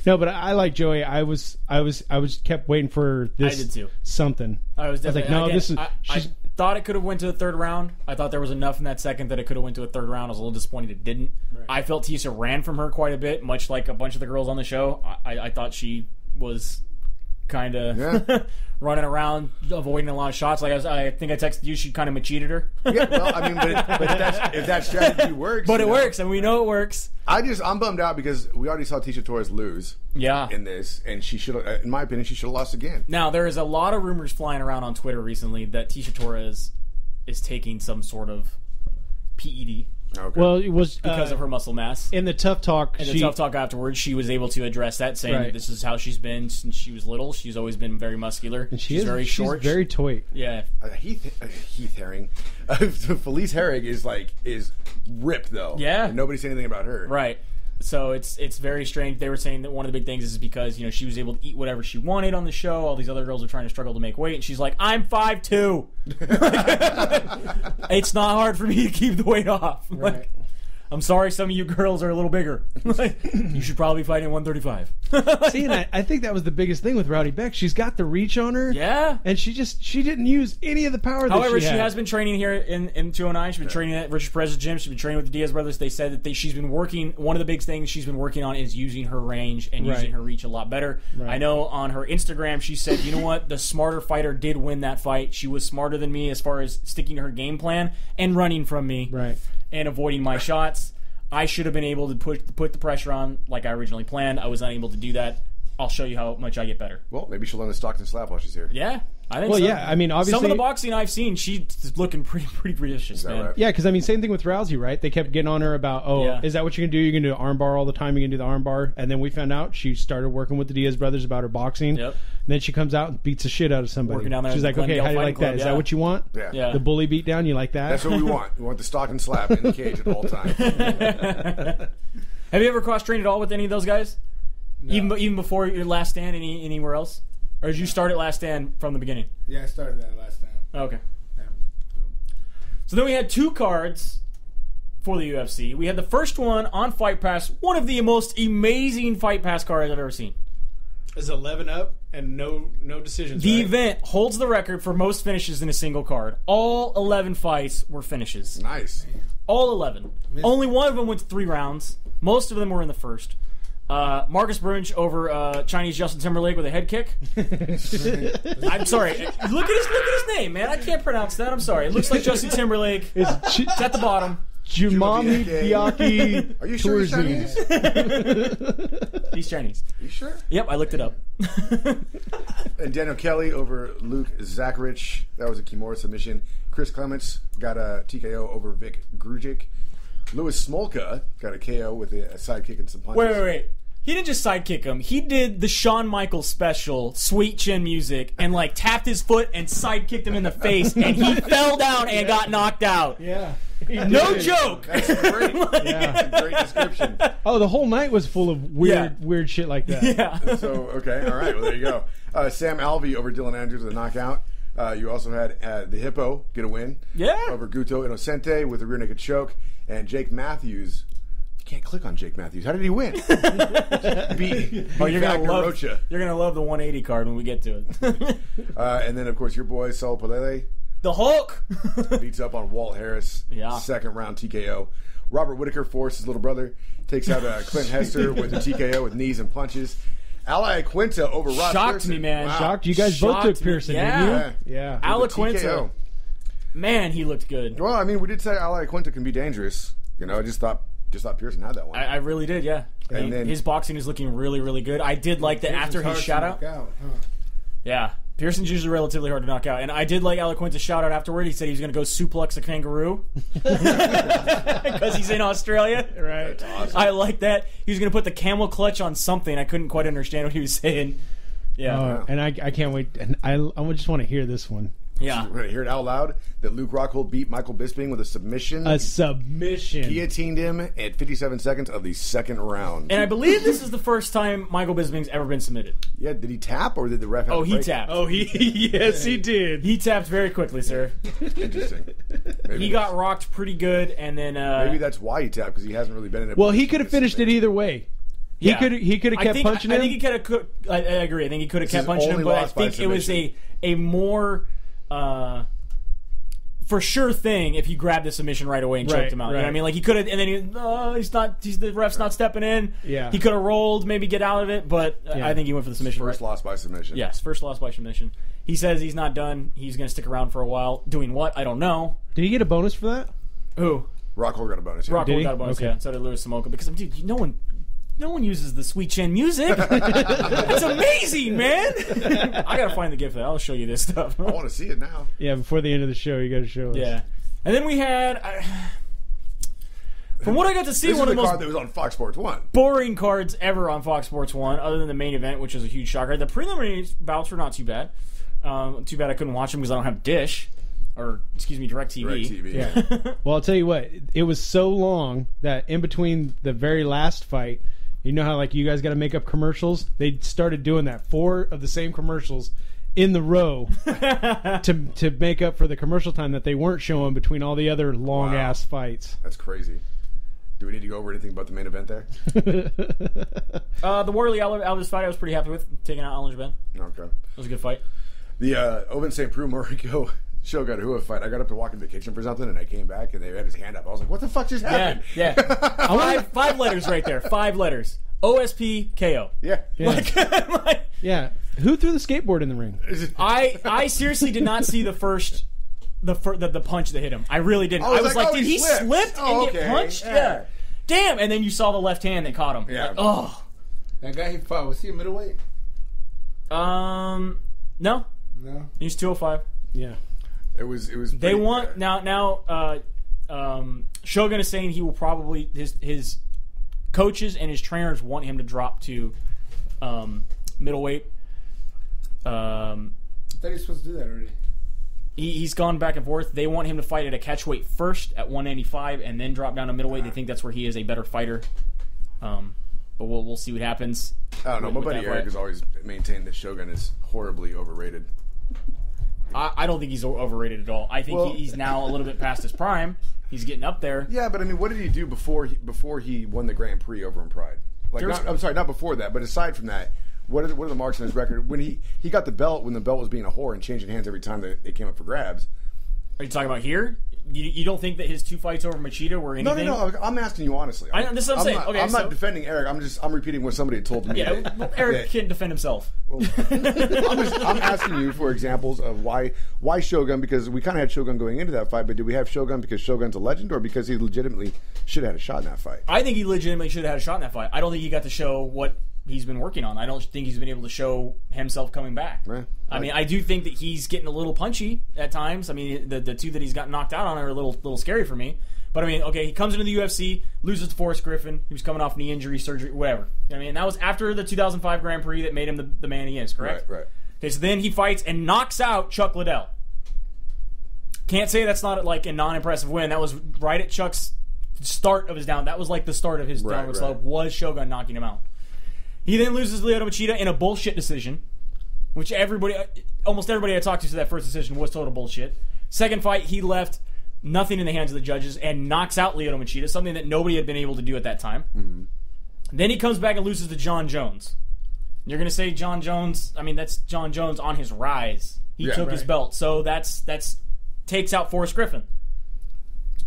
No, but I like Joey. I was kept waiting for this. I did too. Something. I was definitely like, no, this is. thought it could have went to the third round. I thought there was enough in that second that it could have went to a third round. I was a little disappointed it didn't. Right. I felt Tisha ran from her quite a bit, much like a bunch of the girls on the show. I thought she was kind of running around, avoiding a lot of shots. Like I think I texted you, she kind of cheated her. Yeah, well, I mean, but if that strategy works, but it works, and we know it works. I'm bummed out because we already saw Tisha Torres lose. Yeah. In this, and she should, in my opinion, she should have lost again. Now there is a lot of rumors flying around on Twitter recently that Tisha Torres is taking some sort of PED. Okay. Well, it was because of her muscle mass. In the Tough Talk, Tough Talk afterwards, she was able to address that, saying that this is how she's been since she was little. She's always been very muscular. And she's very short. She's very toy. Yeah. Heath Herring. Felice Herring is ripped though. Yeah. And nobody said anything about her. Right. So it's very strange. They were saying that one of the big things is because she was able to eat whatever she wanted on the show. All these other girls are trying to struggle to make weight, and she's like, "I'm 5'2". It's not hard for me to keep the weight off. Right. Like, I'm sorry, some of you girls are a little bigger. You should probably fight at 135. See, and I think that was the biggest thing with Rowdy Beck. She's got the reach on her. Yeah. And she didn't use any of the power that However, she had. she has been training here in 209. She's been training at Richard Perez's gym. She's been training with the Diaz brothers. They said that she's been working. One of the big things she's been working on is using her range and using her reach a lot better. Right. I know on her Instagram she said, you know what? The smarter fighter did win that fight. She was smarter than me as far as sticking to her game plan and running from me and avoiding my shots. I should have been able to put the pressure on like I originally planned. I was unable to do that. I'll show you how much I get better. Well, maybe she'll learn the Stockton slap while she's here. Yeah, I think so. Well, yeah, I mean, obviously... Some of the boxing I've seen, she's looking pretty vicious, man. Right? Yeah, because, I mean, same thing with Rousey, right? They kept getting on her about, is that what you're going to do? You're going to do an armbar all the time? You're going to do the armbar? And then we found out she started working with the Diaz brothers about her boxing. Yep. And then she comes out and beats the shit out of somebody. Working down there She's like, okay, how do you like that? Is that what you want? Yeah. The bully beat down, you like that? That's what we want. We want the Stockton slap in the cage at all times. Have you ever cross-trained at all with any of those guys? No. Even before your Last Stand, anywhere else? Or did you start at Last Stand from the beginning? Yeah, I started at Last Stand. Okay. Yeah. So then we had 2 cards for the UFC. We had the first one on Fight Pass, one of the most amazing Fight Pass cards I've ever seen. It's 11 up and no decisions. The event holds the record for most finishes in a single card. All 11 fights were finishes. Nice. All 11. Only one of them went to 3 rounds. Most of them were in the first. Marcus Brunch over Chinese Justin Timberlake with a head kick. I'm sorry. Look at his name, man. I can't pronounce that. I'm sorry. It looks like Justin Timberlake. It's at the bottom. Jumami Biaki. Are you sure he's Chinese? He's Chinese. You sure? Yep, I looked it up. And Daniel Kelly over Luke Zacharich. That was a Kimura submission. Chris Clements got a TKO over Vic Grujic. Louis Smolka got a KO with a sidekick and some punches. Wait. He didn't just sidekick him. He did the Shawn Michaels special, Sweet Chin Music, and tapped his foot and sidekicked him in the face, and he fell down and got knocked out. Yeah. No joke. That's great. Great description. Oh, the whole night was full of weird shit like that. Yeah. So, okay. All right. Well, there you go. Sam Alvey over Dylan Andrews with a knockout. You also had the Hippo get a win. Yeah. Over Guto Inocente with a rear naked choke. And Jake Matthews. You can't click on Jake Matthews. How did he win? You're gonna love the 180 card when we get to it. And then, of course, your boy Saul Palele. The Hulk Beats up on Walt Harris. Yeah. Second round TKO. Robert Whitaker forced his little brother. Takes out Clint Hester with a TKO with knees and punches. Ally Quinta over Ross Shocked Pearson. me, man. Wow. Shocked. You guys both took Pearson, didn't you? Yeah. Ally Quinta. Man, he looked good. Well, I mean, we did say Ally Quinta can be dangerous. I just thought Pearson had that one. I really did, yeah. And then, his boxing is looking really, really good. I did like that after his shout out. Yeah. Pearson's usually relatively hard to knock out. And I did like Ally Quinta's shout out afterward. He said he was going to go suplex a kangaroo. Because he's in Australia. Right. Awesome. I like that. He was going to put the camel clutch on something. I couldn't quite understand what he was saying. Yeah. And I can't wait. And I just want to hear this one. Yeah. We're going to hear it out loud that Luke Rockhold beat Michael Bisping with a submission. A submission. Guillotined him at 57 seconds of the second round. And I believe this is the first time Michael Bisping's ever been submitted. Yeah, did he tap or did the ref have to he break? tapped. Yes, he did. He tapped very quickly, sir. Interesting. He got rocked pretty good, and then... maybe that's why he tapped, because he hasn't really been in it. Well, he could have finished it either way. He could have kept punching him. I think he could have... I agree. I think he could have kept punching him, but I think it was a more... for sure thing if he grabbed the submission right away and choked him out. You know what I mean? Like he could have, and then the ref's not stepping in. Yeah. He could have rolled, maybe get out of it, but I think he went for the submission. First loss by submission. Yes, first loss by submission. He says he's not done. He's going to stick around for a while. Doing what? I don't know. Did he get a bonus for that? Who? Rockhold got a bonus. Yeah. Rockhold got a bonus, yeah. So did Louis Smolka. Because, dude, no one uses the Sweet Chin music. It's amazing, man. I got to find the gift for that. I'll show you this stuff. I want to see it now. Yeah, before the end of the show, you got to show us. Yeah. And then we had... from what I got to see, this one is of the card most that was on Fox Sports 1. boring cards ever on Fox Sports 1, other than the main event, which was a huge shocker. The preliminary bouts were not too bad. Too bad I couldn't watch them because I don't have Dish. Or, excuse me, DirecTV. Yeah. Well, I'll tell you what. It was so long that in between the very last fight, you know how like you guys got to make up commercials? They started doing that. 4 of the same commercials in the row to make up for the commercial time that they weren't showing between all the other long-ass fights. That's crazy. Do we need to go over anything about the main event there? The Warley Alves fight I was pretty happy with, taking out Alan Jabin. Okay. It was a good fight. The Ovince St. Preux Morrico Shogun Rua fight, I got up to walk into the kitchen for something, and I came back, and they had his hand up. I was like, what the fuck just happened? Yeah. Five letters right there. 5 letters. OSP-KO. Yeah. Yeah. Who threw the skateboard in the ring? I seriously did not see the punch that hit him. I really didn't. I was like, did he slip and get punched? Yeah. Damn. And then you saw the left hand that caught him. Yeah. Like, oh. That guy he fought, was he a middleweight? No. He's 205. Yeah. It was. They want now. Shogun is saying he will probably his coaches and his trainers want him to drop to middleweight. I thought he was supposed to do that already. He's gone back and forth. They want him to fight at a catchweight first at 195 and then drop down to middleweight. They think that's where he is a better fighter. But we'll see what happens. I don't know. My buddy Eric has always maintained that Shogun is horribly overrated. I don't think he's overrated at all. I think he's now a little bit past his prime. He's getting up there. Yeah, but I mean, what did he do before he won the Grand Prix over in Pride? I'm sorry, not before that, but aside from that, what are the marks on his record? When he got the belt, when the belt was being a whore and changing hands every time that it came up for grabs. Are you talking about here? You don't think that his 2 fights over Machida were anything? No. I'm asking you honestly. This is what I'm saying. I'm not defending Eric. I'm repeating what somebody had told me. Yeah, Eric can't defend himself. Well, I'm asking you for examples of why Shogun, because we kind of had Shogun going into that fight, but did we have Shogun because Shogun's a legend or because he legitimately should have had a shot in that fight? I think he legitimately should have had a shot in that fight. I don't think he got to show what he's been working on. I don't think he's been able to show himself coming back. Right. I mean, I do think that he's getting a little punchy at times. I mean, the 2 that he's got knocked out on are a little scary for me. But I mean, okay, he comes into the UFC, loses to Forrest Griffin. He was coming off knee injury, surgery, whatever. I mean, that was after the 2005 Grand Prix that made him the man he is, correct? Right. Okay, so then he fights and knocks out Chuck Liddell. Can't say that's not like a non-impressive win. That was right at Chuck's start of his down. That was like the start of his downward slope, was Shogun knocking him out. He then loses Lyoto Machida in a bullshit decision, which almost everybody I talked to said that first decision was total bullshit. Second fight, he left nothing in the hands of the judges and knocks out Lyoto Machida, something that nobody had been able to do at that time. Mm-hmm. Then he comes back and loses to John Jones. You're going to say John Jones, I mean, that's John Jones on his rise. He took his belt. So that's takes out Forrest Griffin.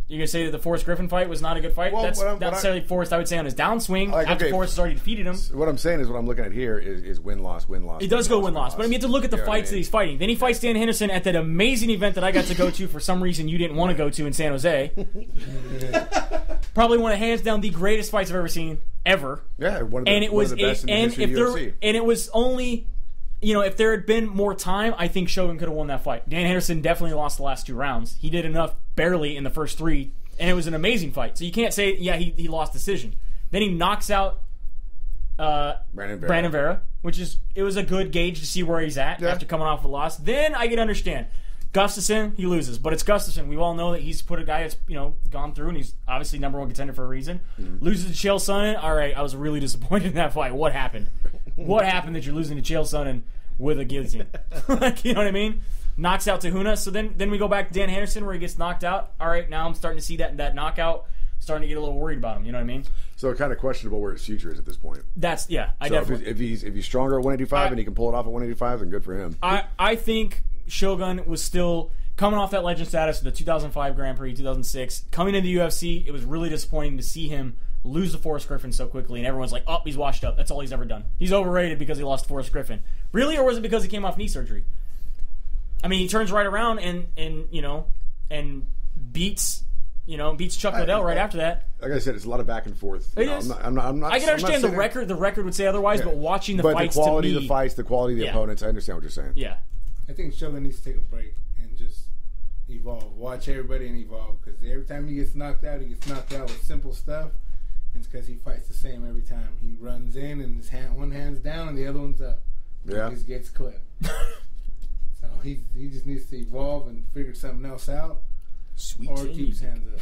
You're going to say that the Forrest Griffin fight was not a good fight? Well, that's not necessarily Forrest, I would say, on his downswing after Forrest has already defeated him. So what I'm saying is what I'm looking at here is win-loss. It does go win-loss. But I mean, you have to look at the fights that he's fighting. Then he fights Dan Henderson at that amazing event that I got to go to for some reason you didn't want to go to in San Jose. Probably one of hands down the greatest fights I've ever seen, ever. Yeah, one of the best in the history of UFC. And it was only... if there had been more time, I think Shogun could have won that fight. Dan Henderson definitely lost the last 2 rounds. He did enough barely in the first 3, and it was an amazing fight. So you can't say, he lost decision. Then he knocks out Brandon Vera, it was a good gauge to see where he's at after coming off a loss. Then I can understand. Gustafsson, he loses, but it's Gustafsson. We all know that he's put a guy that's gone through, and he's obviously number 1 contender for a reason. Mm-hmm. Loses to Chael Sonnen. All right, I was really disappointed in that fight. What happened? What happened that you're losing to Chael Sonnen with a guillotine? You know what I mean? Knocks out Tahuna. So then we go back to Dan Henderson where he gets knocked out. All right, now I'm starting to see that knockout. Starting to get a little worried about him. You know what I mean? So kind of questionable where his future is at this point. That's if he's stronger at 185 and he can pull it off at 185, then good for him. I think Shogun was still coming off that legend status, the 2005 Grand Prix, 2006, coming into the UFC, it was really disappointing to see him lose to Forrest Griffin so quickly, and everyone's like, oh, he's washed up. That's all he's ever done. He's overrated because he lost to Forrest Griffin. Really, or was it because he came off knee surgery? I mean, he turns right around and beats Chuck Liddell right after that. Like I said, it's a lot of back and forth. It is. I'm not. I can understand the record. The record would say otherwise, but watching the fights, the quality to me, of the fights, the quality of the opponents, I understand what you're saying. Yeah. I think Shogun needs to take a break and just evolve. Watch everybody and evolve, because every time he gets knocked out with simple stuff. It's because he fights the same every time. He runs in and one hand's down and the other one's up. Yeah. He just gets clipped. So he just needs to evolve and figure something else out. Sweet. Or keep his hands up.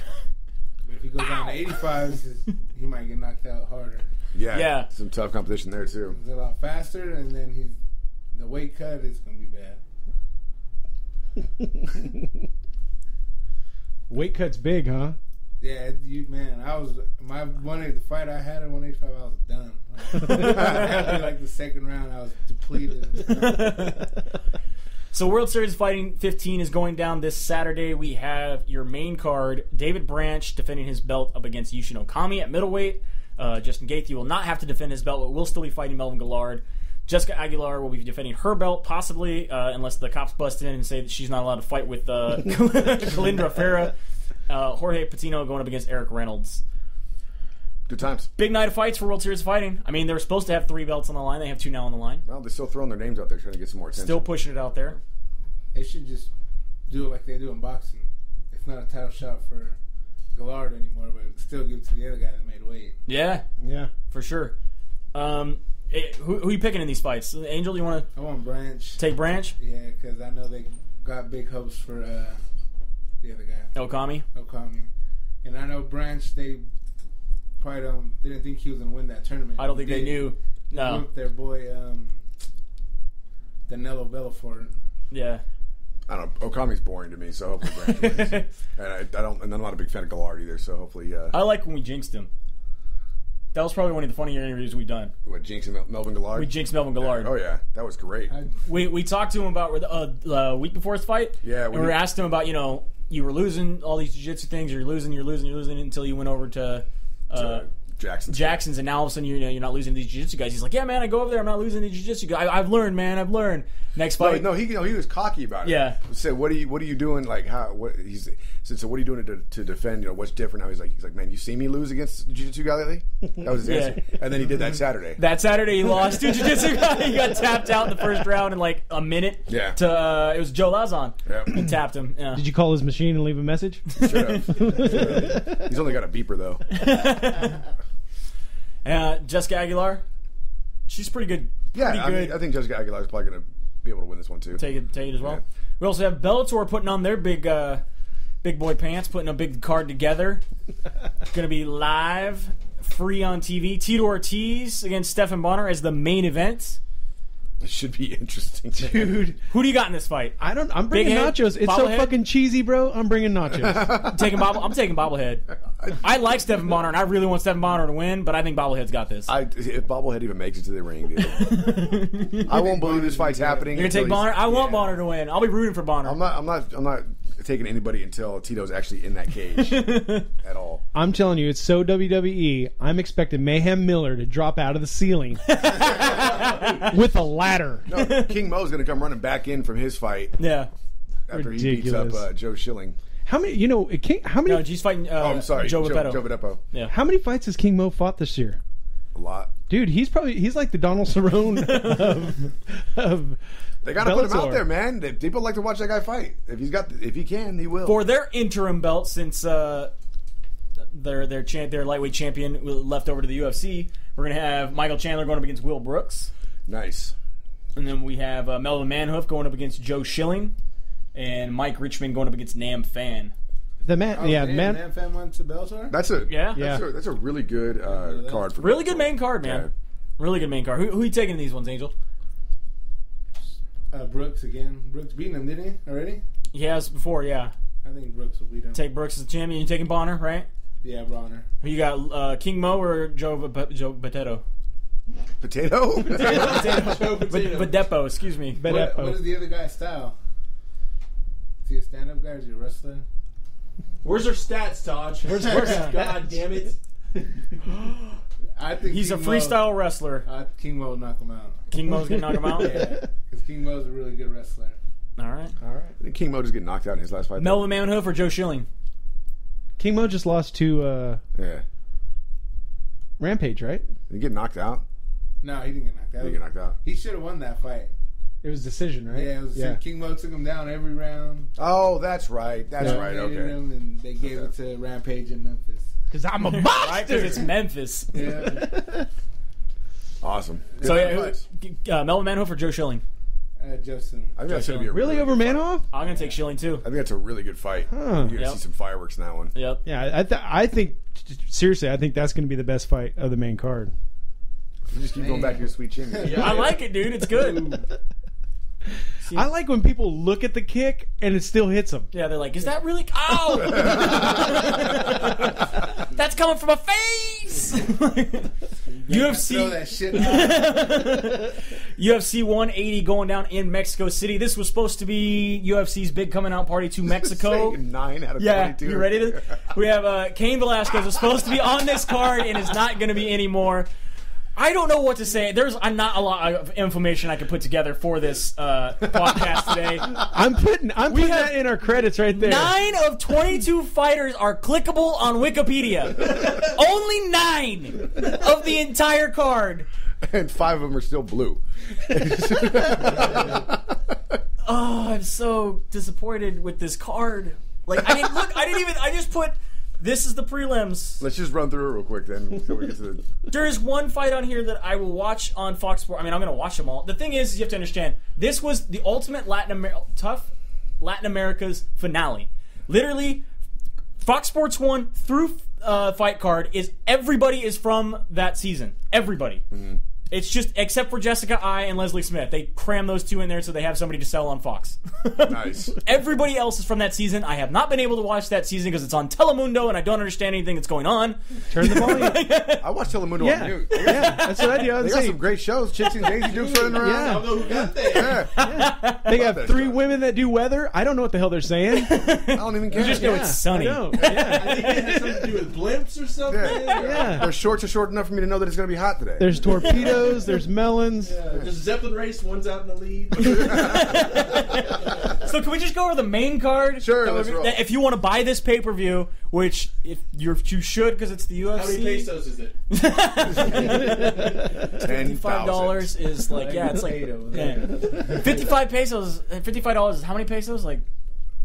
But if he goes down to 85s, he might get knocked out harder. Yeah. Some tough competition there too. He's a lot faster, and then the weight cut is going to be bad. Weight cut's big, huh? Yeah, the fight I had at 185, I was done. After like the second round, I was depleted. So World Series Fighting 15 is going down this Saturday. We have your main card, David Branch defending his belt up against Yushin Okami at middleweight. Justin Gaethje will not have to defend his belt, but will still be fighting Melvin Gillard. Jessica Aguilar will be defending her belt, possibly, unless the cops bust in and say that she's not allowed to fight with Kalindra Farah. Jorge Patino going up against Eric Reynolds. Good times. Big night of fights for World Series Fighting. I mean, they were supposed to have 3 belts on the line. They have 2 now on the line. Well, they're still throwing their names out there, trying to get some more attention. Still pushing it out there. They should just do it like they do in boxing. It's not a title shot for Gillard anymore, but still give it to the other guy that made weight. Yeah, for sure. Who are you picking in these fights? Angel, you want to? I want Branch. Take Branch? Yeah, because I know they got big hopes for the other guy, Okami. And I know Branch. They probably didn't think he was going to win that tournament. I don't think they knew. No, their boy Danilo Belfort. Yeah. I don't know. Okami's boring to me, so hopefully Branch wins. And I'm not a big fan of Gillard either, so hopefully. I like when we jinxed him. That was probably one of the funnier interviews we've done. What, jinxing Melvin Gillard? We jinxed Melvin Gillard. Yeah. Oh yeah, that was great. We talked to him about the week before his fight. Yeah, and we asked him about you were losing all these jiu-jitsu things. You're losing until you went over to Jackson's, and now all of a sudden you're not losing these jiu-jitsu guys. He's like, yeah, man, I go over there, I'm not losing these jiu-jitsu guys. I've learned, man, I've learned. Next fight, no, he was cocky about it. Yeah, he said, what are you doing? Like how? What he said, so what are you doing to defend? What's different? How he's like, man, you see me lose against a jiu-jitsu guy lately? That was his answer. And then he did that Saturday. That Saturday he lost to a jiu-jitsu guy. He got tapped out in the first round in like a minute. Yeah. To it was Joe Lazon. Yeah. And tapped him. Yeah. Did you call his machine and leave a message? Should have. He's only got a beeper though. Jessica Aguilar, she's pretty good. Yeah, I think Jessica Aguilar is probably going to be able to win this one too. Take it as well. Yeah. We also have Bellator putting on their big boy pants, putting a big card together. Going to be live, free on TV. Tito Ortiz against Stephan Bonnar as the main event. It should be interesting, dude. Who do you got in this fight? I'm bringing nachos. It's so fucking cheesy, bro. I'm bringing nachos. I'm taking Bobblehead. I like Stephan Bonnar, and I really want Stephan Bonnar to win, but I think Bobblehead's got this. If Bobblehead even makes it to the ring, dude, I won't believe this fight's happening. You're gonna take Bonnar? I want Bonnar to win. I'll be rooting for Bonnar. I'm not taking anybody until Tito's actually in that cage at all. I'm telling you, it's so WWE. I'm expecting Mayhem Miller to drop out of the ceiling with a ladder. No, King Mo's going to come running back in from his fight. Yeah, after he beats up Joe Schilling. How many? How many? No, he's fighting. I'm sorry, Joe Vedetto. Joe Vedetto. Yeah. How many fights has King Mo fought this year? A lot, dude. He's like the Donald Cerrone of They got to put him out there, man. People like to watch that guy fight. If he can, he will. For their interim belt, since their lightweight champion left over to the UFC, we're gonna have Michael Chandler going up against Will Brooks. Nice. And then we have Melvin Manhoef going up against Joe Schilling, and Mike Richmond going up against Nam Fan. Nam Fan went to Bellator. That's a really good card for really Bellator. Good main card, man. Yeah. Really good main card. Who are you taking in these ones, Angel? Brooks again. Brooks beating him, didn't he? Already? He has before, yeah. I think Brooks will beat him. Take Brooks as the champion. You taking Bonnar, right? Yeah, Bonnar. Who you got? King Mo or Joe Potato? Potato? Vedetto, excuse me. What is the other guy's style? Is he a stand-up guy or is he a wrestler? Where's her stats, Taj? Where's her stats? God damn it. I think He's King a freestyle wrestler. King Mo will knock him out. King Mo's gonna knock him out. Yeah, because King Mo's a really good wrestler. All right. Did King Mo just get knocked out in his last fight? Melvin Manhoof or Joe Schilling? King Mo just lost to Yeah. Rampage, right? Did he get knocked out? No, he didn't get knocked out. Did he get knocked out? He should have won that fight. It was decision, right? Yeah, it was King Mo took him down every round. Oh, that's right. That's right. Dominated Okay. him, and they gave it to Rampage in Memphis. Because I'm a Right, monster. because it's Memphis. Yeah. Awesome. So Good fights. Melvin Manhoof or Joe Schilling? Justin. I think that's going to be a Really good over fight. Manoff? I'm gonna take Schilling too. I think that's a really good fight. Huh. You're going to see some fireworks in that one. Yep. Yeah, I think seriously, I think that's going to be the best fight of the main card. You just keep going back to your sweet chin. I like it, dude. It's good. I like when people look at the kick and it still hits them. Yeah, they're like, is that really? Ow! That's coming from a face. Throw UFC that shit out. UFC 180 going down in Mexico City. This was supposed to be UFC's big coming out party to Mexico. 9 out of Yeah, 22. you ready to? We have Cain Velasquez is supposed to be on this card and is not going to be anymore. I don't know what to say. There's not a lot of information I can put together for this podcast today. I'm putting that in our credits right there. 9 of 22 fighters are clickable on Wikipedia. Only 9 of the entire card. And 5 of them are still blue. Oh, I'm so disappointed with this card. Like, I just put, this is the prelims. Let's just run through it real quick then. So we get to the... There is one fight on here that I will watch on Fox Sports. I mean, I'm going to watch them all. The thing is, you have to understand, this was the ultimate TUF Latin America's finale. Literally, Fox Sports 1 through fight card is everybody is from that season. Everybody. Mm-hmm. It's just, except for Jessica I and Leslie Smith. They cram those two in there so they have somebody to sell on Fox. Nice. Everybody else is from that season. I have not been able to watch that season because it's on Telemundo and I don't understand anything that's going on. Turn the volume. I watch Telemundo Yeah. on mute. Yeah, that's what I do. They got some great shows. Chicks and Daisy Dukes running around. Yeah. I don't know who got there. Yeah. They Love have that 3 stuff. women that do weather. I don't know what the hell they're saying. I don't even care. You just know it's sunny. I know. Yeah. I think it has something to do with blimps or something. Yeah. Yeah. Their shorts are short enough for me to know that it's going to be hot today. There's torpedoes. There's melons. There's a Zeppelin race. One's out in the lead. So can we just go over the main card? Sure, let's roll. If you want to buy this pay-per-view, which if you should because it's the UFC. How many pesos is it? $55 is like, yeah, it's like yeah. 55 pesos. $55 is how many pesos? Like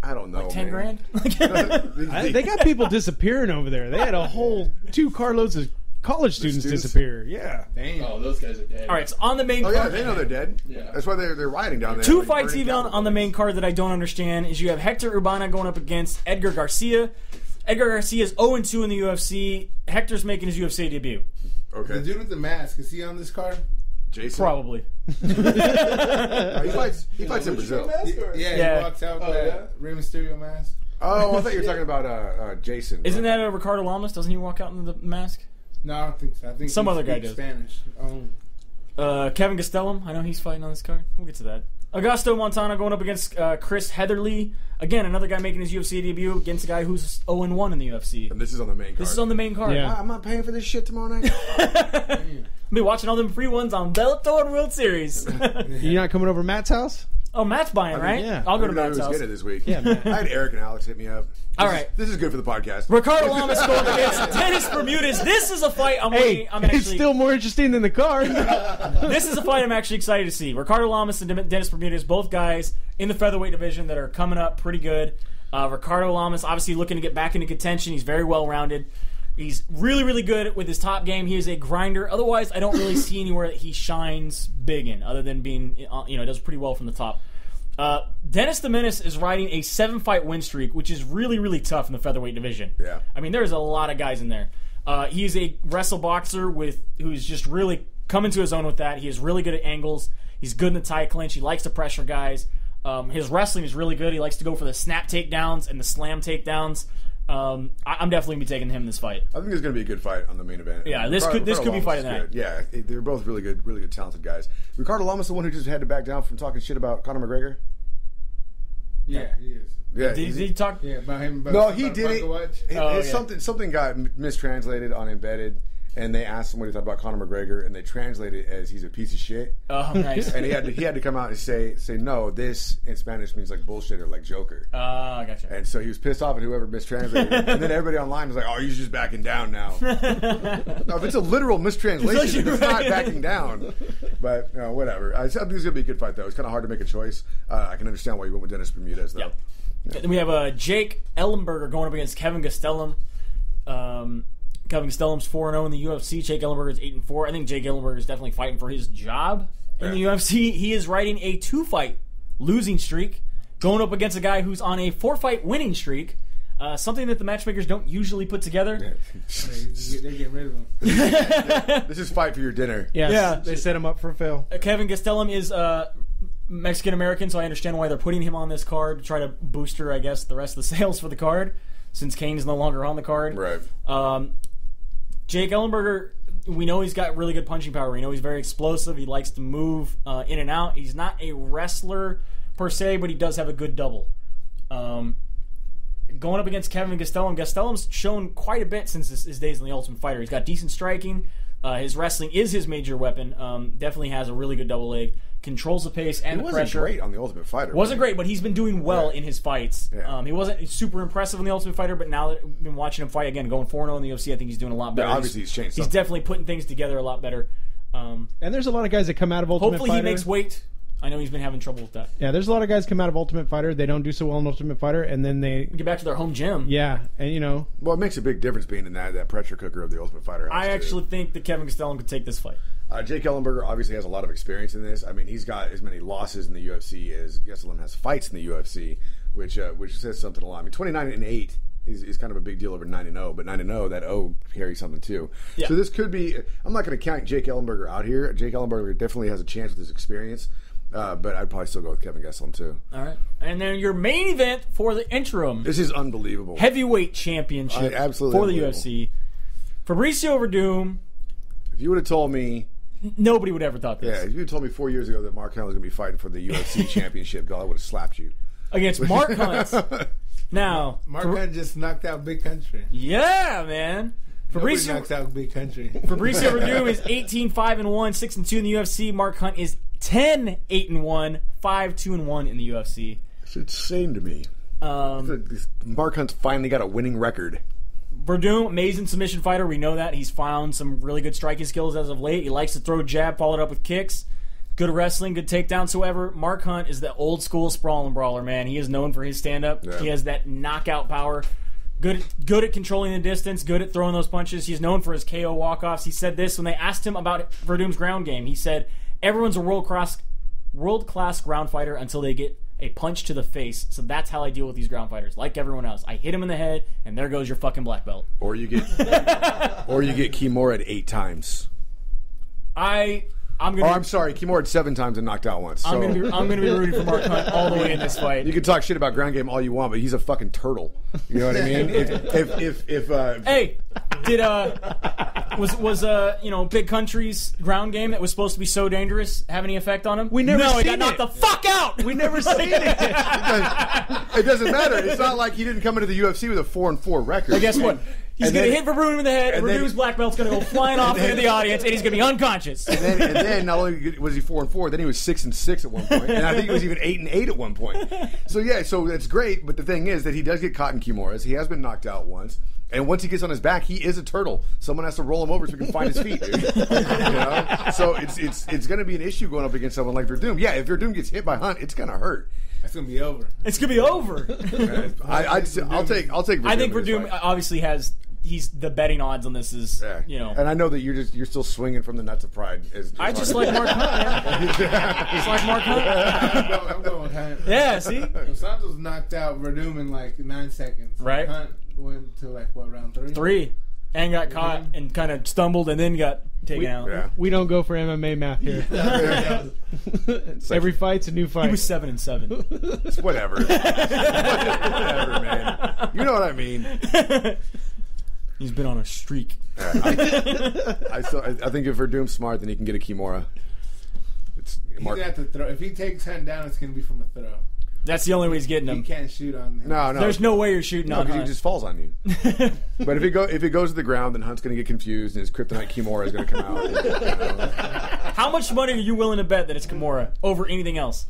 I don't know. 10 grand? They got people disappearing over there. They had a whole 2 carloads of college students students? disappear. Yeah. Damn. Oh, those guys are dead. All right, so on the main Oh yeah, card, they know they're dead. Yeah. That's why they're rioting down there. 2 Like, fights burning even down on the main card that I don't understand is you have Hector Urbana going up against Edgar Garcia. Edgar Garcia is 0-2 in the UFC. Hector's making his UFC debut. The Okay. dude with the mask, is he on this card? Jason. Probably. He fights in Brazil. Yeah, Yeah. he walks out with Oh, that yeah? Rey Mysterio mask. Oh, I thought you were talking about Jason. Isn't that Ricardo Lamas? Doesn't he walk out in the mask? No, I don't think so. I think Some he other guy speaks does. Spanish. Kevin Gastelum. I know he's fighting on this card. We'll get to that. Augusto Montana going up against Chris Heatherly. Again, another guy making his UFC debut against a guy who's 0-1 in the UFC. And this is on the main card. This is on the main card. Yeah. I'm not paying for this shit tomorrow night. I'll be watching all them free ones on Bellator and World Series. You're not coming over to Matt's house? Oh, Matt's buying, right? yeah. I'll go to I Matt's was house. getting it this week. Yeah, Matt. I had Eric and Alex hit me up. All right. This is good for the podcast. Ricardo Lamas going against Dennis Bermudez. This is a fight Hey, I'm it's actually still more interesting than the card. this is a fight I'm actually excited to see. Ricardo Lamas and Dennis Bermudez, both guys in the featherweight division that are coming up pretty good. Ricardo Lamas obviously looking to get back into contention. He's very well rounded. He's really, really good with his top game. He is a grinder. Otherwise, I don't really see anywhere that he shines big in, other than being, does pretty well from the top. Dennis the Menace is riding a 7-fight win streak, which is really, really tough in the featherweight division. Yeah. I mean, there's a lot of guys in there. He's a wrestle boxer who's just really come into his own with that. He is really good at angles. He's good in the tie clinch. He likes to pressure guys. His wrestling is really good. He likes to go for the snap takedowns and the slam takedowns. I'm definitely going to be taking him in this fight. I think there's going to be a good fight on the main event. Yeah, this could be Lamas fight is of the night. good. Yeah, they're both really good, talented guys. Ricardo Lamas, the one who just had to back down from talking shit about Conor McGregor. Yeah, he is. Yeah, Did he talk? Yeah, about him. About, no, he about did it. Watch. Something got mistranslated on Embedded, and they asked him what he thought about Conor McGregor, and they translated it as he's a piece of shit. Oh, nice. And he had to come out and say no. This in Spanish means like bullshit or like Joker. I gotcha. And so he was pissed off at whoever mistranslated it. And then everybody online was like, "Oh, you're just backing down now." No, if it's a literal mistranslation, it's not backing down. But whatever. I think it's gonna be a good fight though. It's kind of hard to make a choice. I can understand why you went with Dennis Bermudez though. Yep. Then we have Jake Ellenberger going up against Kevin Gastelum. Kevin Gastelum's 4-0 in the UFC. Jake Ellenberger's 8-4. I think Jake Ellenberger is definitely fighting for his job in the UFC. He is riding a 2-fight losing streak, going up against a guy who's on a 4-fight winning streak. Something that the matchmakers don't usually put together. They're getting rid of him. This is fight for your dinner. Yes, Yeah. they set him up for fail. Kevin Gastelum is Mexican-American, so I understand why they're putting him on this card to try to booster, I guess, the rest of the sales for the card, since Kane is no longer on the card. Right. Jake Ellenberger, we know he's got really good punching power. We know he's very explosive. He likes to move in and out. He's not a wrestler per se, but he does have a good double. Going up against Kevin Gastelum, Gastelum's shown quite a bit since his days in the Ultimate Fighter. He's got decent striking. His wrestling is his major weapon. Definitely has a really good double leg. Controls the pace and the pressure. He wasn't great on the Ultimate Fighter. Wasn't great, but he's been doing well in his fights. Yeah. He wasn't super impressive in the Ultimate Fighter, but now that I've been watching him fight again, going 4-0 in the UFC, I think he's doing a lot better. Yeah, obviously he's changed He's something. definitely putting things together a lot better. And there's a lot of guys that come out of Ultimate Hopefully Fighter. he makes weight. I know he's been having trouble with that. Yeah, there's a lot of guys come out of Ultimate Fighter. They don't do so well in Ultimate Fighter, and then they Get back to their home gym. yeah, and Well, it makes a big difference being in that pressure cooker of the Ultimate Fighter. I actually think that Kevin Gastelum could take this fight. Jake Ellenberger obviously has a lot of experience in this. I mean, he's got as many losses in the UFC as Gastelum has fights in the UFC, which says something a lot. I mean, 29-8 is kind of a big deal over 9-0, but 9-0, that O carries something too. Yeah. So this could be. I'm not going to count Jake Ellenberger out here. Jake Ellenberger definitely has a chance with his experience, but I'd probably still go with Kevin Gastelum too. All right. And then your main event for the interim This is unbelievable. heavyweight championship Absolutely for the unbelievable. UFC. Fabricio Verdum, If you would have told me. nobody would ever thought Yeah, this. if you had told me 4 years ago that Mark Hunt was going to be fighting for the UFC championship, I would have slapped you. Against Mark Hunt. Now, Mark Hunt just knocked out Big Country. yeah, man. Nobody Fabricio knocks out Big Country. Verdum is 18-5-1, 6-2 in the UFC. Mark Hunt is 10-8-1, 5-2-1 in the UFC. It's insane to me. Mark Hunt's finally got a winning record. Verdum, amazing submission fighter. We know that. He's found some really good striking skills as of late. He likes to throw jab, followed up with kicks. Good wrestling, good takedowns. However, Mark Hunt is the old school sprawling brawler, man. He is known for his stand-up. Yeah. He has that knockout power. Good at controlling the distance, good at throwing those punches. He's known for his KO walk-offs. He said this when they asked him about Verdum's ground game. He said, everyone's a world-class ground fighter until they get a punch to the face. So that's how I deal with these ground fighters. Like everyone else, I hit him in the head, and there goes your fucking black belt. Or you get Kimura at 8 times. I'm sorry, Kimura at 7 times and knocked out once. So. I'm gonna be rooting for Mark Hunt all the way in this fight. You can talk shit about ground game all you want, but he's a fucking turtle. You know what I mean? Hey, was Big Country's ground game that was supposed to be so dangerous have any effect on him? We never No, he seen got knocked it. the fuck out. we never seen it. it doesn't matter. It's not like he didn't come into the UFC with a 4-4 record. But guess what? He's And going to then- hit Verdum in the head, and and then- Verdum's black belt's going to go flying off into the audience, and he's going to be unconscious. And then not only was he 4-4, then he was 6-6 at one point, and I think he was even 8-8 at one point. So that's great. But the thing is that he does get caught in Kimuras. He has been knocked out once, and once he gets on his back, he is a turtle. Someone has to roll him over so he can find his feet. Dude. So it's going to be an issue going up against someone like Verdum. Yeah, if Verdum gets hit by Hunt, it's going to hurt. That's gonna be over. It's going to be over. I'll take Verdum. I think in this Verdum fight. obviously he's the betting odds on this is, And I know that you're still swinging from the nuts of pride. I just like Mark Hunt, man. Just like Mark Hunt. I'm going with Hunt. Yeah, see? Dos Santos knocked out Verdum in like 9 seconds. Right. Hunt went to round 3? 3. And got caught and kind of stumbled and then got taken out. Yeah. We don't go for MMA math here. Every fight's a new fight. He was 7-7. It's whatever. Whatever, man. You know what I mean. He's been on a streak. I think if Verdum's smart, then he can get a Kimura. He's gonna have to throw. If he takes Hunt down, it's gonna be from a throw. That's the only way he's getting He him. can't shoot on him. No. There's no way you're shooting No, on because he Hunt. just falls on you. But if it goes to the ground, then Hunt's going to get confused, and his kryptonite Kimura is going to come out. And, How much money are you willing to bet that it's Kimura over anything else?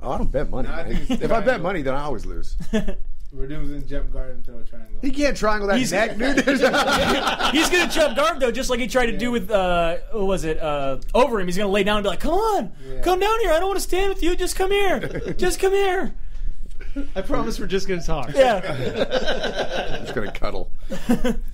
Oh, I don't bet money. No, I think it's If I bet triangle. money, then I always lose. Reduce in jump guard and throw a triangle. He can't triangle that He's- neck, dude. He's gonna jump guard though, just like he tried to do with what was it over him. He's gonna lay down and be like, "Come on, come down here. I don't want to stand with you. Just come here. Just come here." I promise we're just going to talk. Yeah. Just going to cuddle.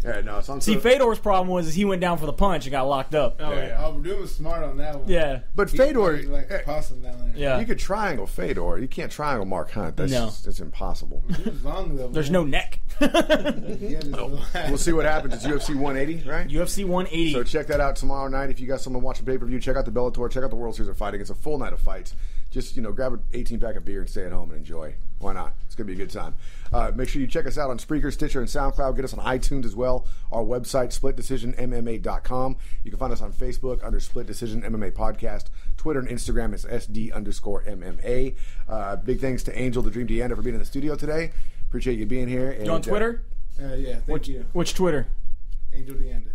Yeah, no. So See, Fedor's problem was he went down for the punch and got locked up. Oh, yeah. Oh, Verdum was smart on that one. Yeah. but He Fedor, was like a possum down there. Yeah. you could triangle Fedor. You can't triangle Mark Hunt. That's No. just, it's impossible. He was long though. There's man. no neck. He had his little ass. We'll see what happens. It's UFC 180, right? UFC 180. So check that out tomorrow night. If you got someone watching pay-per-view, check out the Bellator. Check out the World Series of Fighting. It's a full night of fights. Just, grab an 18-pack of beer and stay at home and enjoy. Why not? It's going to be a good time. Make sure you check us out on Spreaker, Stitcher, and SoundCloud. Get us on iTunes as well. Our website, splitdecisionmma.com. You can find us on Facebook under Split Decision MMA Podcast. Twitter and Instagram is SD_MMA. Big thanks to Angel, the Dream Deanda, for being in the studio today. Appreciate you being here. And, You on Twitter? Yeah, thank you. Which Twitter? Angel Deanda.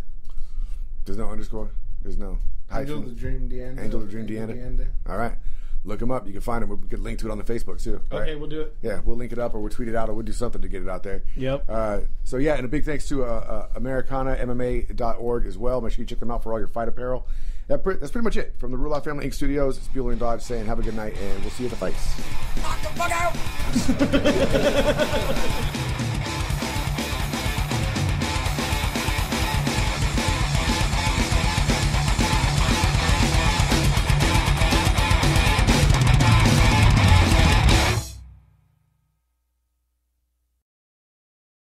There's no underscore? There's no Angel hyphen? the Dream Deanda. Angel the Dream Deanda. All right. Look him up. You can find him. We could link to it on the Facebook, too. All Okay, right? we'll do it. Yeah, we'll link it up or we'll tweet it out or we'll do something to get it out there. Yep. So, yeah, and a big thanks to AmericanaMMA.org as well. Make sure you check them out for all your fight apparel. That's pretty much it. From the Rule Out Family Inc. Studios, it's Bueller and Dodge saying have a good night, and we'll see you at the fights. Knock the fuck out!